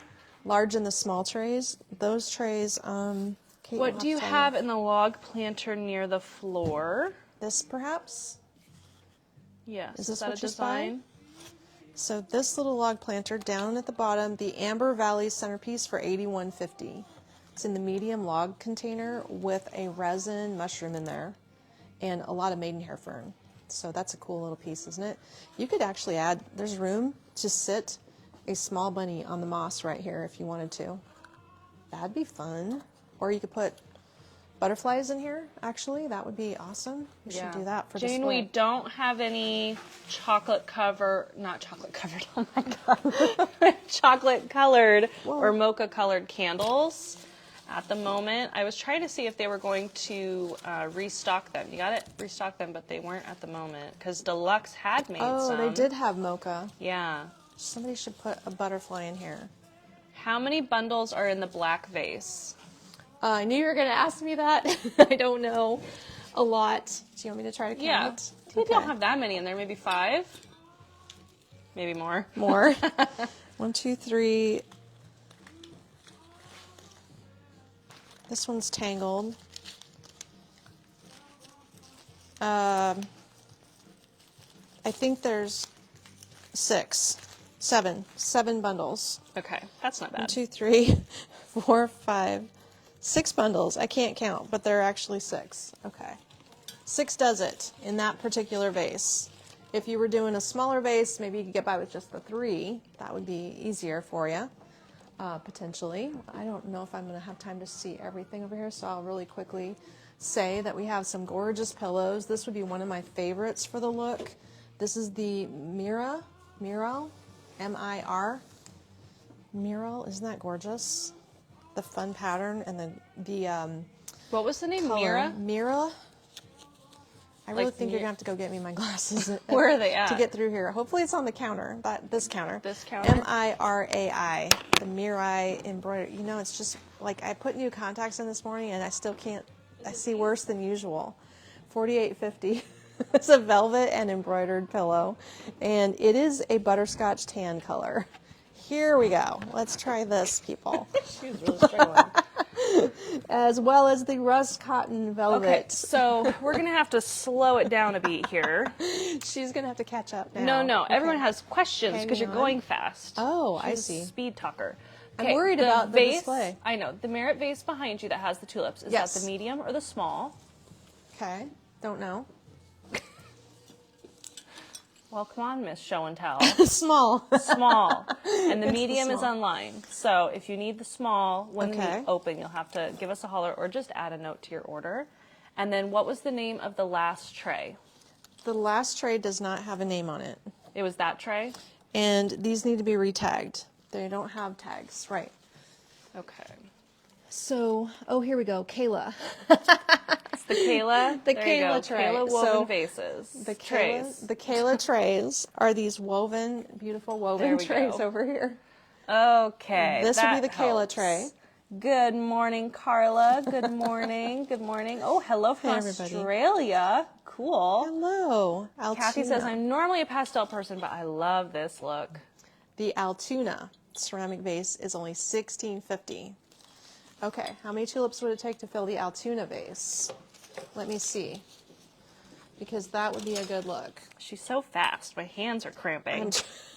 large and the small trays. Those trays, Kate, What do you have in the log planter near the floor? This perhaps? Yes. Is this that what a you spy? design? So this little log planter down at the bottom, the Amber Valley centerpiece for $81.50. It's in the medium log container with a resin mushroom in there and a lot of maidenhair fern. So that's a cool little piece, isn't it? You could actually add, there's room to sit a small bunny on the moss right here if you wanted to. That'd be fun. Or you could put butterflies in here, actually. That would be awesome. We should do that for Jane, display. we don't have any not chocolate covered, oh my God. Chocolate colored or mocha colored candles at the moment. I was trying to see if they were going to restock them. You got it? Restock them, but they weren't at the moment because Deluxe had made some. Oh, they did have mocha. Yeah. Somebody should put a butterfly in here. How many bundles are in the black vase? I knew you were going to ask me that. I don't know. A lot. Do you want me to try to count? Yeah. We don't have that many in there. Maybe 5? Maybe more. More. 1, 2, 3. This one's tangled. I think there's 7 bundles. Okay, that's not bad. 1, 2, 3, 4, 5, 6 bundles. I can't count, but there are actually 6. Okay. 6 does it in that particular vase. If you were doing a smaller vase, maybe you could get by with just the 3. That would be easier for you, potentially. I don't know if I'm going to have time to see everything over here, so I'll really quickly say that we have some gorgeous pillows. This would be one of my favorites for the look. This is the Mural, M-I-R. Mural, isn't that gorgeous? The fun pattern and the what was the name? color. Mira? Mira. I really think you're going to have to go get me my glasses. Where are they at? To get through here. Hopefully it's on the counter, this counter. This counter? Mirai, the Mirai embroidery. You know, it's just like I put new contacts in this morning and I still can't, I see worse than usual. $48.50. It's a velvet and embroidered pillow. And it is a butterscotch tan color. Here we go. Let's try this, people. She's really struggling. As well as the rust cotton velvet. Okay, so we're going to have to slow it down a beat here. She's going to have to catch up now. No, Okay. everyone has questions because you're going fast. Oh, I She's see. a speed talker. I'm worried about the vase, display. I know. The merit vase behind you that has the tulips, is that the medium or the small? Okay, don't know. Well, come on, Miss Show and Tell. Small. Small. And the It's medium the is small. online. So if you need the small, when Okay. we open, you'll have to give us a holler or just add a note to your order. And then what was the name of the last tray? The last tray does not have a name on it. It was that tray? And these need to be retagged. They don't have tags, right. Okay. So, oh, here we go. Kayla. It's the Kayla. The There you go. Kayla tray. Kayla woven So, vases. The trays. Kayla trays are these woven, beautiful There woven we trays go. over here. Okay. This would be that the Kayla helps. tray. Good morning, Carla. Good morning. Good morning. Oh, hello from Hey, everybody. Australia. Cool. Hello. Kathy Altoona. says, I'm normally a pastel person, but I love this look. The Altoona ceramic vase is only $16.50. Okay, how many tulips would it take to fill the Altoona vase? Let me see, because that would be a good look. She's so fast. My hands are cramping.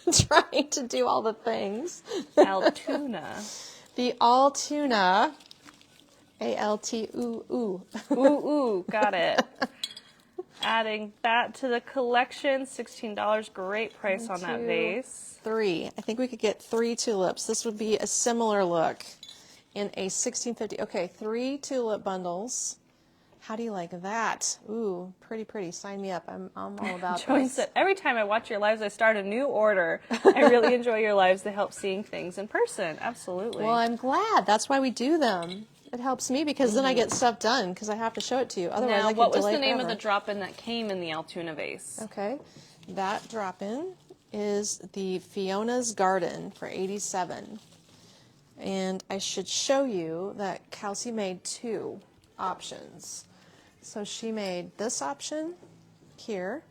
I'm trying to do all the things. Altoona. The Altoona, A-L-T-O-O. Ooh, got it. Adding that to the collection, $16. Great price on that 2, vase. 3. I think we could get 3 tulips. This would be a similar look in a $16.50. Okay, 3 tulip bundles. How do you like that? Ooh, pretty. Sign me up. I'm all about Joyce this. said, every time I watch your lives, I start a new order. I really enjoy your lives. They help seeing things in person. Absolutely. Well, I'm glad. That's why we do them. It helps me because then I get stuff done because I have to show it to you. Otherwise, now, I could what was delay the name forever. of the drop-in that came in the Altoona vase? Okay, that drop-in is the Fiona's Garden for $87. And I should show you that Kelsey made 2 options. So she made this option here.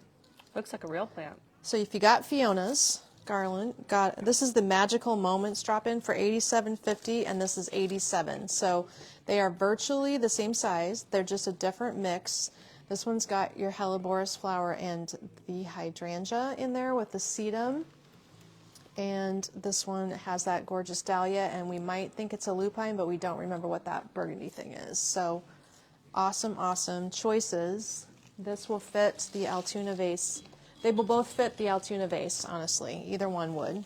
Looks like a real plant. So if you got Fiona's Garland, this is the Magical Moments drop-in for $87.50, and this is $87. So they are virtually the same size. They're just a different mix. This one's got your Helleborus flower and the hydrangea in there with the sedum. And this one has that gorgeous dahlia, and we might think it's a lupine, but we don't remember what that burgundy thing is. So awesome choices. This will fit the Altoona vase. They will both fit the Altoona vase, honestly. Either one would.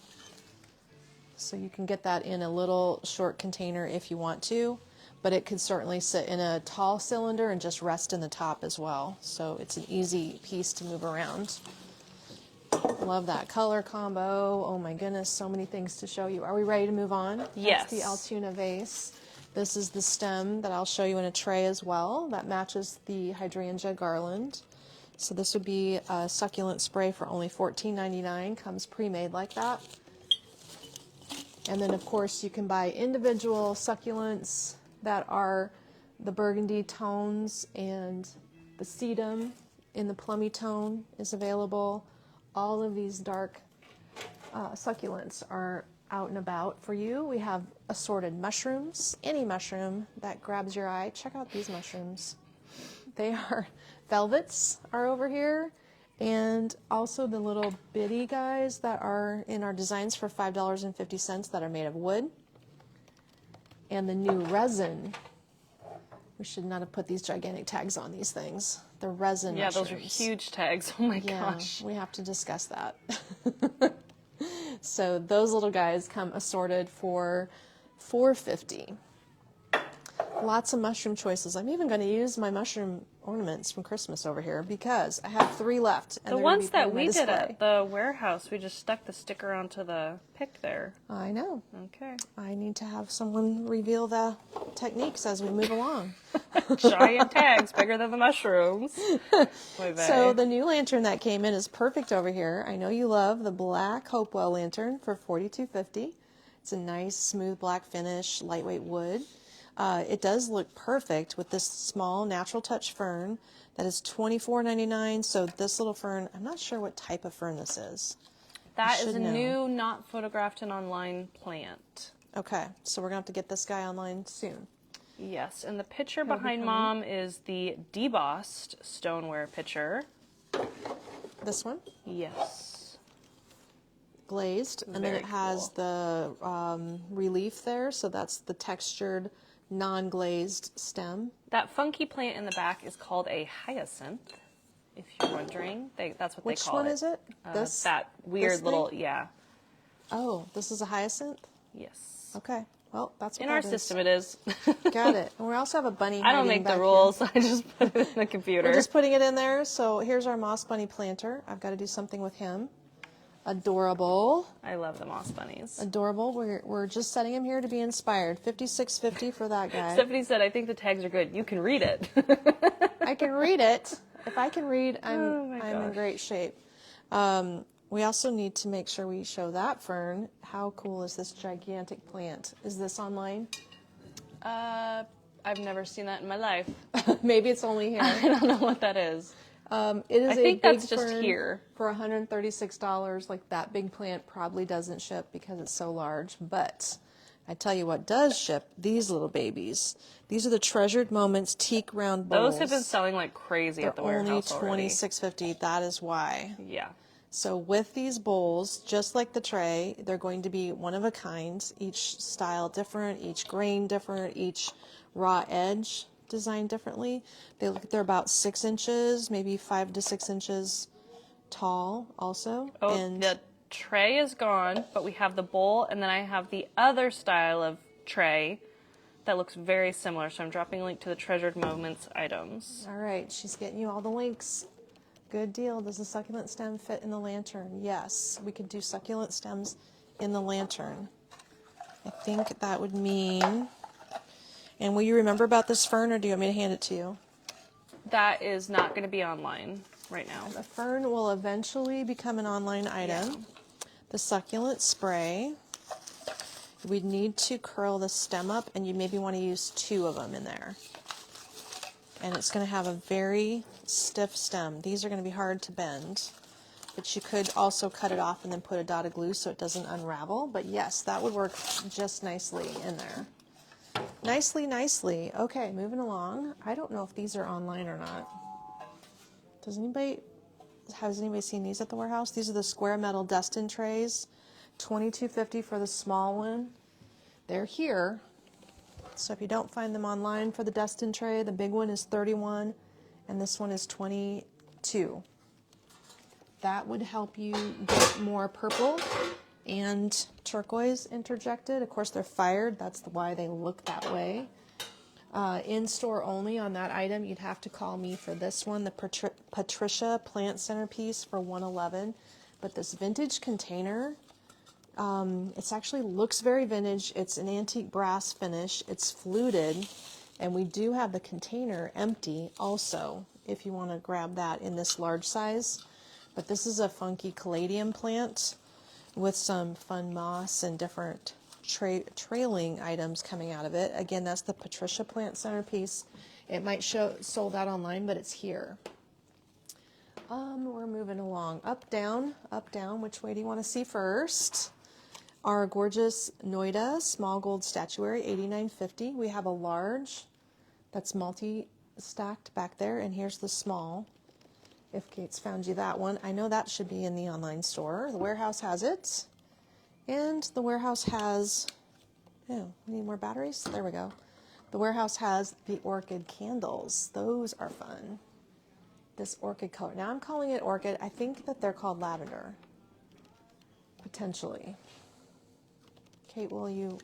So you can get that in a little short container if you want to, but it could certainly sit in a tall cylinder and just rest in the top as well. So it's an easy piece to move around. Love that color combo. Oh my goodness, so many things to show you. Are we ready to move on? Yes. That's the Altoona vase. This is the stem that I'll show you in a tray as well. That matches the hydrangea garland. So this would be a succulent spray for only $14.99. Comes pre-made like that. And then of course you can buy individual succulents that are the burgundy tones, and the sedum in the plummy tone is available. All of these dark succulents are out and about for you. We have assorted mushrooms. Any mushroom that grabs your eye, check out these mushrooms. They are velvets are over here, and also the little bitty guys that are in our designs for $5.50 that are made of wood. And the new resin. We should not have put these gigantic tags on these things. The resin mushrooms. Those are huge tags. Oh my Yeah, gosh. we have to discuss that. So those little guys come assorted for $4.50. Lots of mushroom choices. I'm even going to use my mushroom ornaments from Christmas over here because I have 3 left. And The they're gonna ones be put that on my we did display. at the warehouse, we just stuck the sticker onto the pick there. I know. Okay. I need to have someone reveal the techniques as we move along. Giant tags, bigger than the mushrooms. So the new lantern that came in is perfect over here. I know you love the black Hopewell lantern for $42.50. It's a nice smooth black finish, lightweight wood. It does look perfect with this small natural touch fern that is $24.99. So this little fern, I'm not sure what type of fern this is. That is a new, not photographed and online plant. Okay, so we're going to have to get this guy online soon. Yes, and the picture behind Mom is the debossed stoneware picture. This one? Yes. Glazed, and then it has the relief there, so that's the textured, non-glazed stem. That funky plant in the back is called a hyacinth, if you're wondering. That's what they call it. Which one is it? This? That weird this little, thing? yeah. Oh, this is a hyacinth? Yes. Okay, well, that's what In our system it is. Got it. And we also have a bunny I don't hiding make the back rules, here. I just put it in the computer. We're just putting it in there, so here's our moss bunny planter. I've got to do something with him. Adorable. I love the moss bunnies. Adorable. We're just setting him here to be inspired. $56.50 for that guy. Stephanie said, I think the tags are good. You can read it. I can read it. If I can read, I'm in great shape. We also need to make sure we show that fern. How cool is this gigantic plant? Is this online? I've never seen that in my life. Maybe it's only here. I don't know what that is. It is I think a big that's just fern here. for $136. Like that big plant probably doesn't ship because it's so large. But I tell you what does ship, these little babies. These are the Treasured Moments teak round bowls. Those have been selling like crazy at the warehouse already. Only $26.50. That is why. Yeah. So with these bowls, just like the tray, they're going to be one of a kind. Each style different, each grain different, each raw edge designed differently. They're about 6 inches, maybe 5 to 6 inches tall also. Oh, and the tray is gone, but we have the bowl, and then I have the other style of tray that looks very similar. So I'm dropping a link to the Treasured Moments items. all right, she's getting you all the links. Good deal. Does the succulent stem fit in the lantern? Yes, we could do succulent stems in the lantern. I think that would mean... And will you remember about this fern, or do you want me to hand it to you? That is not going to be online right now. The fern will eventually become an online item. Yeah. The succulent spray. We'd need to curl the stem up, and you maybe want to use 2 of them in there. And it's going to have a very stiff stem. These are going to be hard to bend. But you could also cut it off and then put a dot of glue so it doesn't unravel. But yes, that would work just nicely in there. Nicely, nicely. Okay, moving along. I don't know if these are online or not. Has anybody seen these at the warehouse? These are the square metal Destin trays. $22.50 for the small one. They're here. So if you don't find them online for the Destin tray, the big one is $31 and this one is $22. That would help you get more purple and turquoise interjected. Of course, they're fired. That's why they look that way. In-store only on that item, you'd have to call me for this one, the Patricia Plant Centerpiece for $111. But this vintage container, it actually looks very vintage. It's an antique brass finish. It's fluted, and we do have the container empty also, if you want to grab that in this large size. But this is a funky caladium plant with some fun moss and different trailing items coming out of it. Again, that's the Patricia Plant Centerpiece. It might show sold out online, but it's here. We're moving along. Up, down, up, down. Which way do you want to see first? Our gorgeous Noida small gold statuary, $89.50. We have a large that's multi-stacked back there, and here's the small. If Kate's found you that one. I know that should be in the online store. The warehouse has it. And the warehouse has, oh, we need more batteries? There we go. The warehouse has the orchid candles. Those are fun. This orchid color. Now I'm calling it orchid. I think that they're called lavender. Potentially. Kate, will you?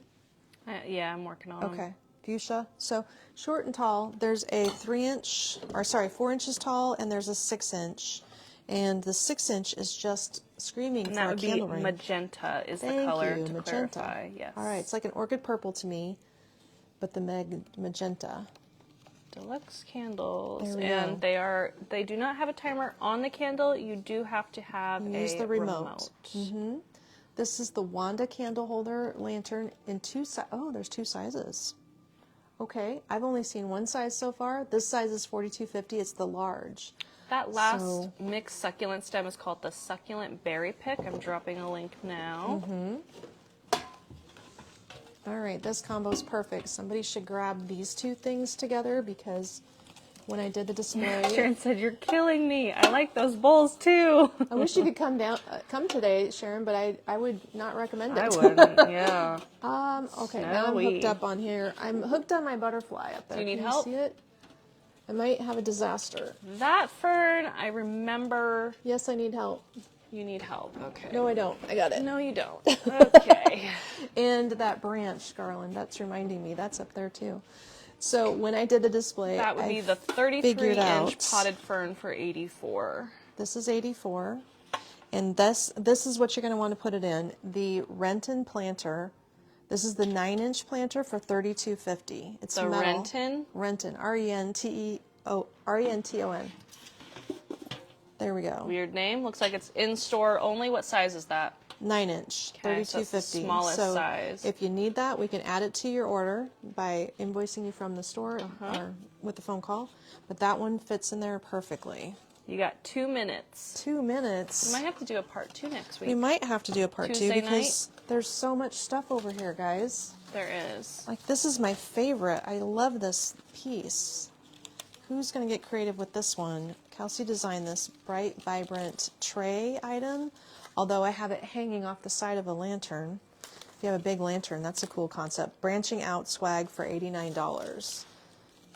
Yeah, I'm working on them. Okay, fuchsia. So short and tall. There's a 4 inches tall, and there's a 6-inch. And the 6-inch is just screaming for a candle ring. Magenta is the Thank color you, to magenta. clarify. Yes. All right, it's like an orchid purple to me, but the magenta. Deluxe candles, There we and go. they do not have a timer on the candle. You do have to have Use the remote. This is the Wanda candle holder lantern in there's 2 sizes. Okay, I've only seen one size so far. This size is 4250. It's the large. That last mixed succulent stem is called the Succulent Berry Pick. I'm dropping a link now. All right, this combo is perfect. Somebody should grab these 2 things together because when I did the display, Sharon said, "You're killing me. I like those bowls too." I wish you could come today, Sharon, but I would not recommend it. I wouldn't. Yeah. Okay, now I'm Snowy. hooked up on here. I'm hooked on my butterfly up there. Do you need Can help? You see it? I might have a disaster. That fern, I remember. Yes, I need help. You need help. Okay. No, I don't. I got it. No, you don't. Okay. And that branch garland, that's reminding me, that's up there too. So when I did the display, That would be the figured 33-inch out- potted fern for $84. This is 84. And this is what you're going to want to put it in. The Renton planter. This is the 9-inch planter for $32.50. It's The metal. Renton? Renton. Renton. There we go. Weird name. Looks like it's in store only. What size is that? 9-inch, Okay, so it's the $32.50. smallest so size. If you need that, we can add it to your order by invoicing you from the store or with the phone call. But that one fits in there perfectly. You got 2 minutes. 2 minutes. We might have to do a part 2 next week. We might have to do a part 2 Tuesday because there's so much stuff over here, guys. There is. Like, this is my favorite. I love this piece. Who's going to get creative with this one? Kelsey designed this bright, vibrant tray item, although I have it hanging off the side of a lantern. If you have a big lantern, that's a cool concept. Branching out swag for $89.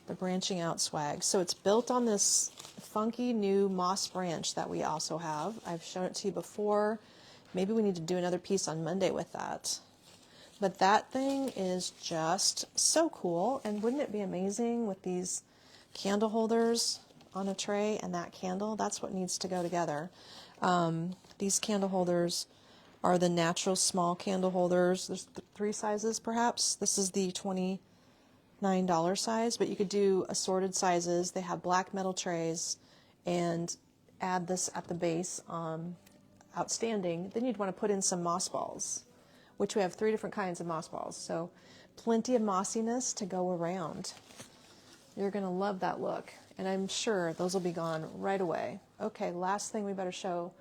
The branching out swag. So it's built on this funky new moss branch that we also have. I've shown it to you before. Maybe we need to do another piece on Monday with that. But that thing is just so cool. And wouldn't it be amazing with these candle holders on a tray and that candle? That's what needs to go together. These candle holders are the natural small candle holders. There's 3 sizes perhaps. This is the $29 size, but you could do assorted sizes. They have black metal trays and add this at the base. Outstanding. Then you'd want to put in some moss balls, which we have 3 different kinds of moss balls. So plenty of mossiness to go around. You're going to love that look. And I'm sure those will be gone right away. Okay, last thing we better show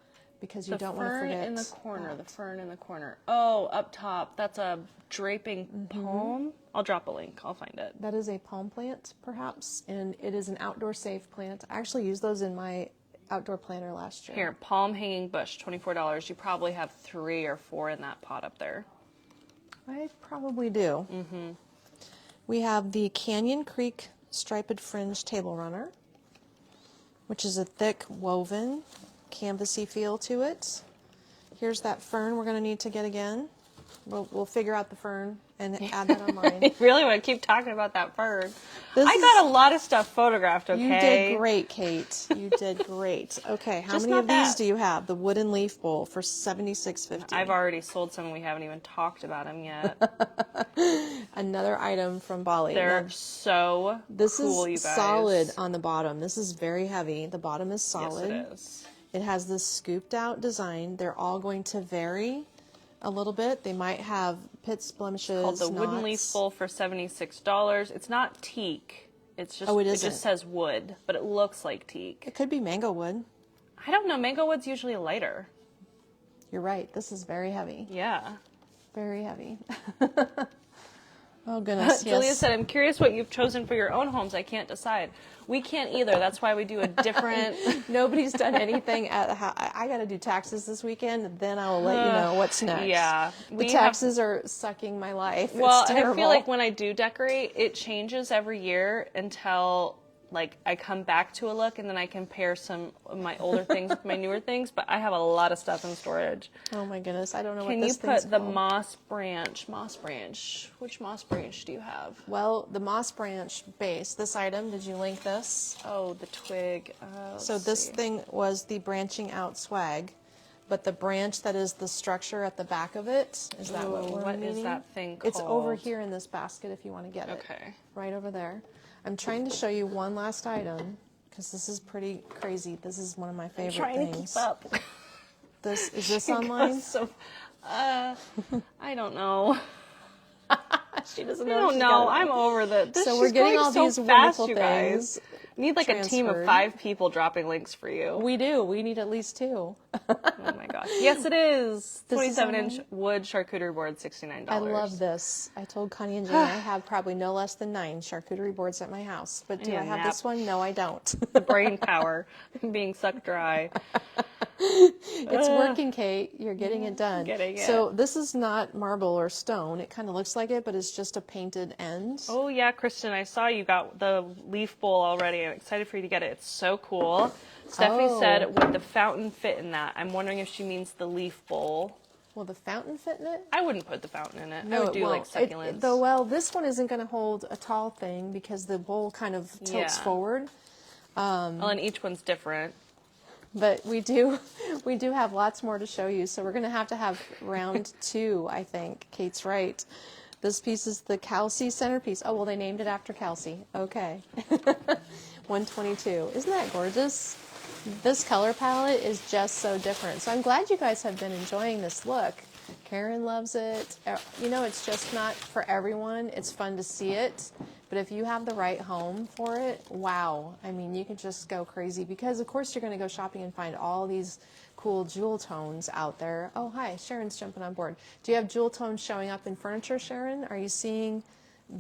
because you don't want to forget. The fern in the corner. The fern in the corner. Oh, up top. That's a draping palm. I'll drop a link. I'll find it. That is a palm plant, perhaps, and it is an outdoor safe plant. I actually used those in my outdoor planter last year. Here, palm hanging bush, $24. You probably have 3 or 4 in that pot up there. I probably do. We have the Canyon Creek Striped Fringe Table Runner, which is a thick woven canvasy feel to it. Here's that fern we're going to need to get again. We'll figure out the fern and add that on mine. I really want to keep talking about that fern. This I got a lot of stuff photographed, okay? You did great, Kate. You did great. Okay, how Just many not of these that. do you have? The wooden leaf bowl for $76.50. I've already sold some and we haven't even talked about them yet. Another item from Bali. They're Now, so this cool, is you guys. solid on the bottom. This is very heavy. The bottom is solid. Yes, it is. It has this scooped out design. They're all going to vary a little bit. They might have pits, blemishes, Called the wooden knots. leaf bowl for $76. It's not teak. It's just Oh, it it isn't. just says wood, but it looks like teak. It could be mango wood. I don't know. Mango wood's usually lighter. You're right. This is very heavy. Yeah. Very heavy. Oh, goodness. Julia Yes. said, I'm curious what you've chosen for your own homes. I can't decide. We can't either. That's why we do a different... Nobody's done anything at the house. I got to do taxes this weekend, then I will let you know what's next. Yeah. The taxes are sucking my life. Well, It's and I terrible. feel like when I do decorate, it changes every year until like I come back to a look and then I compare some of my older things with my newer things, but I have a lot of stuff in storage. Oh my goodness, I don't know Can what this thing's you put the called. moss branch, which moss branch do you have? Well, the moss branch base, this item, did you link this? Oh, the twig. So this thing was the branching out swag, but the branch that is the structure at the back of it, is that what we're What meaning? is that thing called? It's over here in this basket if you want to get it. Okay. Right over there. I'm trying to show you one last item because this is pretty crazy. This is one of my favorite Trying things. to keep up. Is this online? So, I don't know. She doesn't I know. don't she's know. got it. I'm over the. So she's we're getting going all so these fast, wonderful you guys. things. We need like a team of transferred. 5 people dropping links for you. We do. We need at least 2. Oh my gosh. Yes, it is. This is 27-inch wood charcuterie board, $69. I love this. I told Connie and Jane I have probably no less than 9 charcuterie boards at my house. But do I have this one? No, I don't. The brain power being sucked dry. It's working, Kate. You're getting it done. Getting it. So this is not marble or stone. It kind of looks like it, but it's just a painted end. Oh yeah, Kristen, I saw you got the leaf bowl already. I'm excited for you to get it. It's so cool. Stephanie said, would the fountain fit in that? I'm wondering if she means the leaf bowl. Will the fountain fit in it? I wouldn't put the fountain in it. No, I would it do like won't. succulents. Well, this one isn't going to hold a tall thing because the bowl kind of tilts Yeah. forward. Well, and each one's different. But we do have lots more to show you. So we're going to have round 2, I think. Kate's right. This piece is the Kelsey centerpiece. Oh, well, they named it after Kelsey. Okay. 122. Isn't that gorgeous? This color palette is just so different. So I'm glad you guys have been enjoying this look. Karen loves it. You know, it's just not for everyone. It's fun to see it. But if you have the right home for it, wow. I mean, you can just go crazy because, of course, you're going to go shopping and find all these cool jewel tones out there. Oh, hi. Sharon's jumping on board. Do you have jewel tones showing up in furniture, Sharon? Are you seeing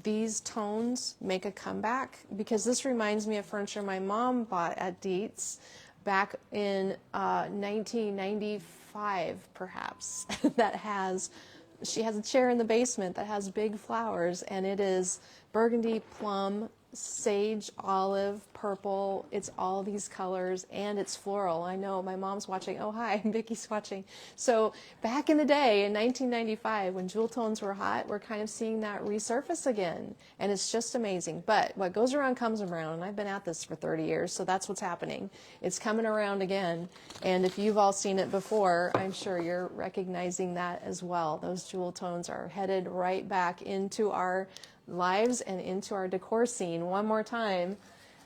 these tones make a comeback? Because this reminds me of furniture my mom bought at Dietz back in 1995, perhaps, she has a chair in the basement that has big flowers, and it is burgundy, plum, sage, olive, purple. It's all these colors, and it's floral. I know my mom's watching. Oh, hi, Vicky's watching. So back in the day, in 1995, when jewel tones were hot, we're kind of seeing that resurface again, and it's just amazing. But what goes around comes around, and I've been at this for 30 years, so that's what's happening. It's coming around again, and if you've all seen it before, I'm sure you're recognizing that as well. Those jewel tones are headed right back into our lives and into our decor scene one more time.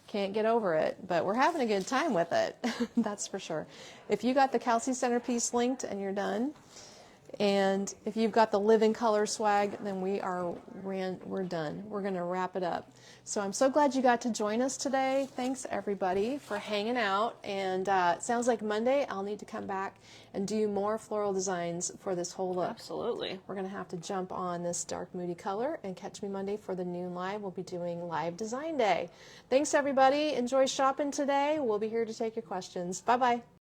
Can't get over it, but we're having a good time with it. That's for sure. If you got the Kelsey centerpiece linked and you're done, and if you've got the living color swag, then we're done. We're going to wrap it up. So I'm so glad you got to join us today. Thanks everybody for hanging out. And it sounds like Monday I'll need to come back and do more floral designs for this whole look. Absolutely. We're going to have to jump on this dark moody color, and catch me Monday for the noon live. We'll be doing live design day. Thanks everybody. Enjoy shopping today. We'll be here to take your questions. Bye-bye.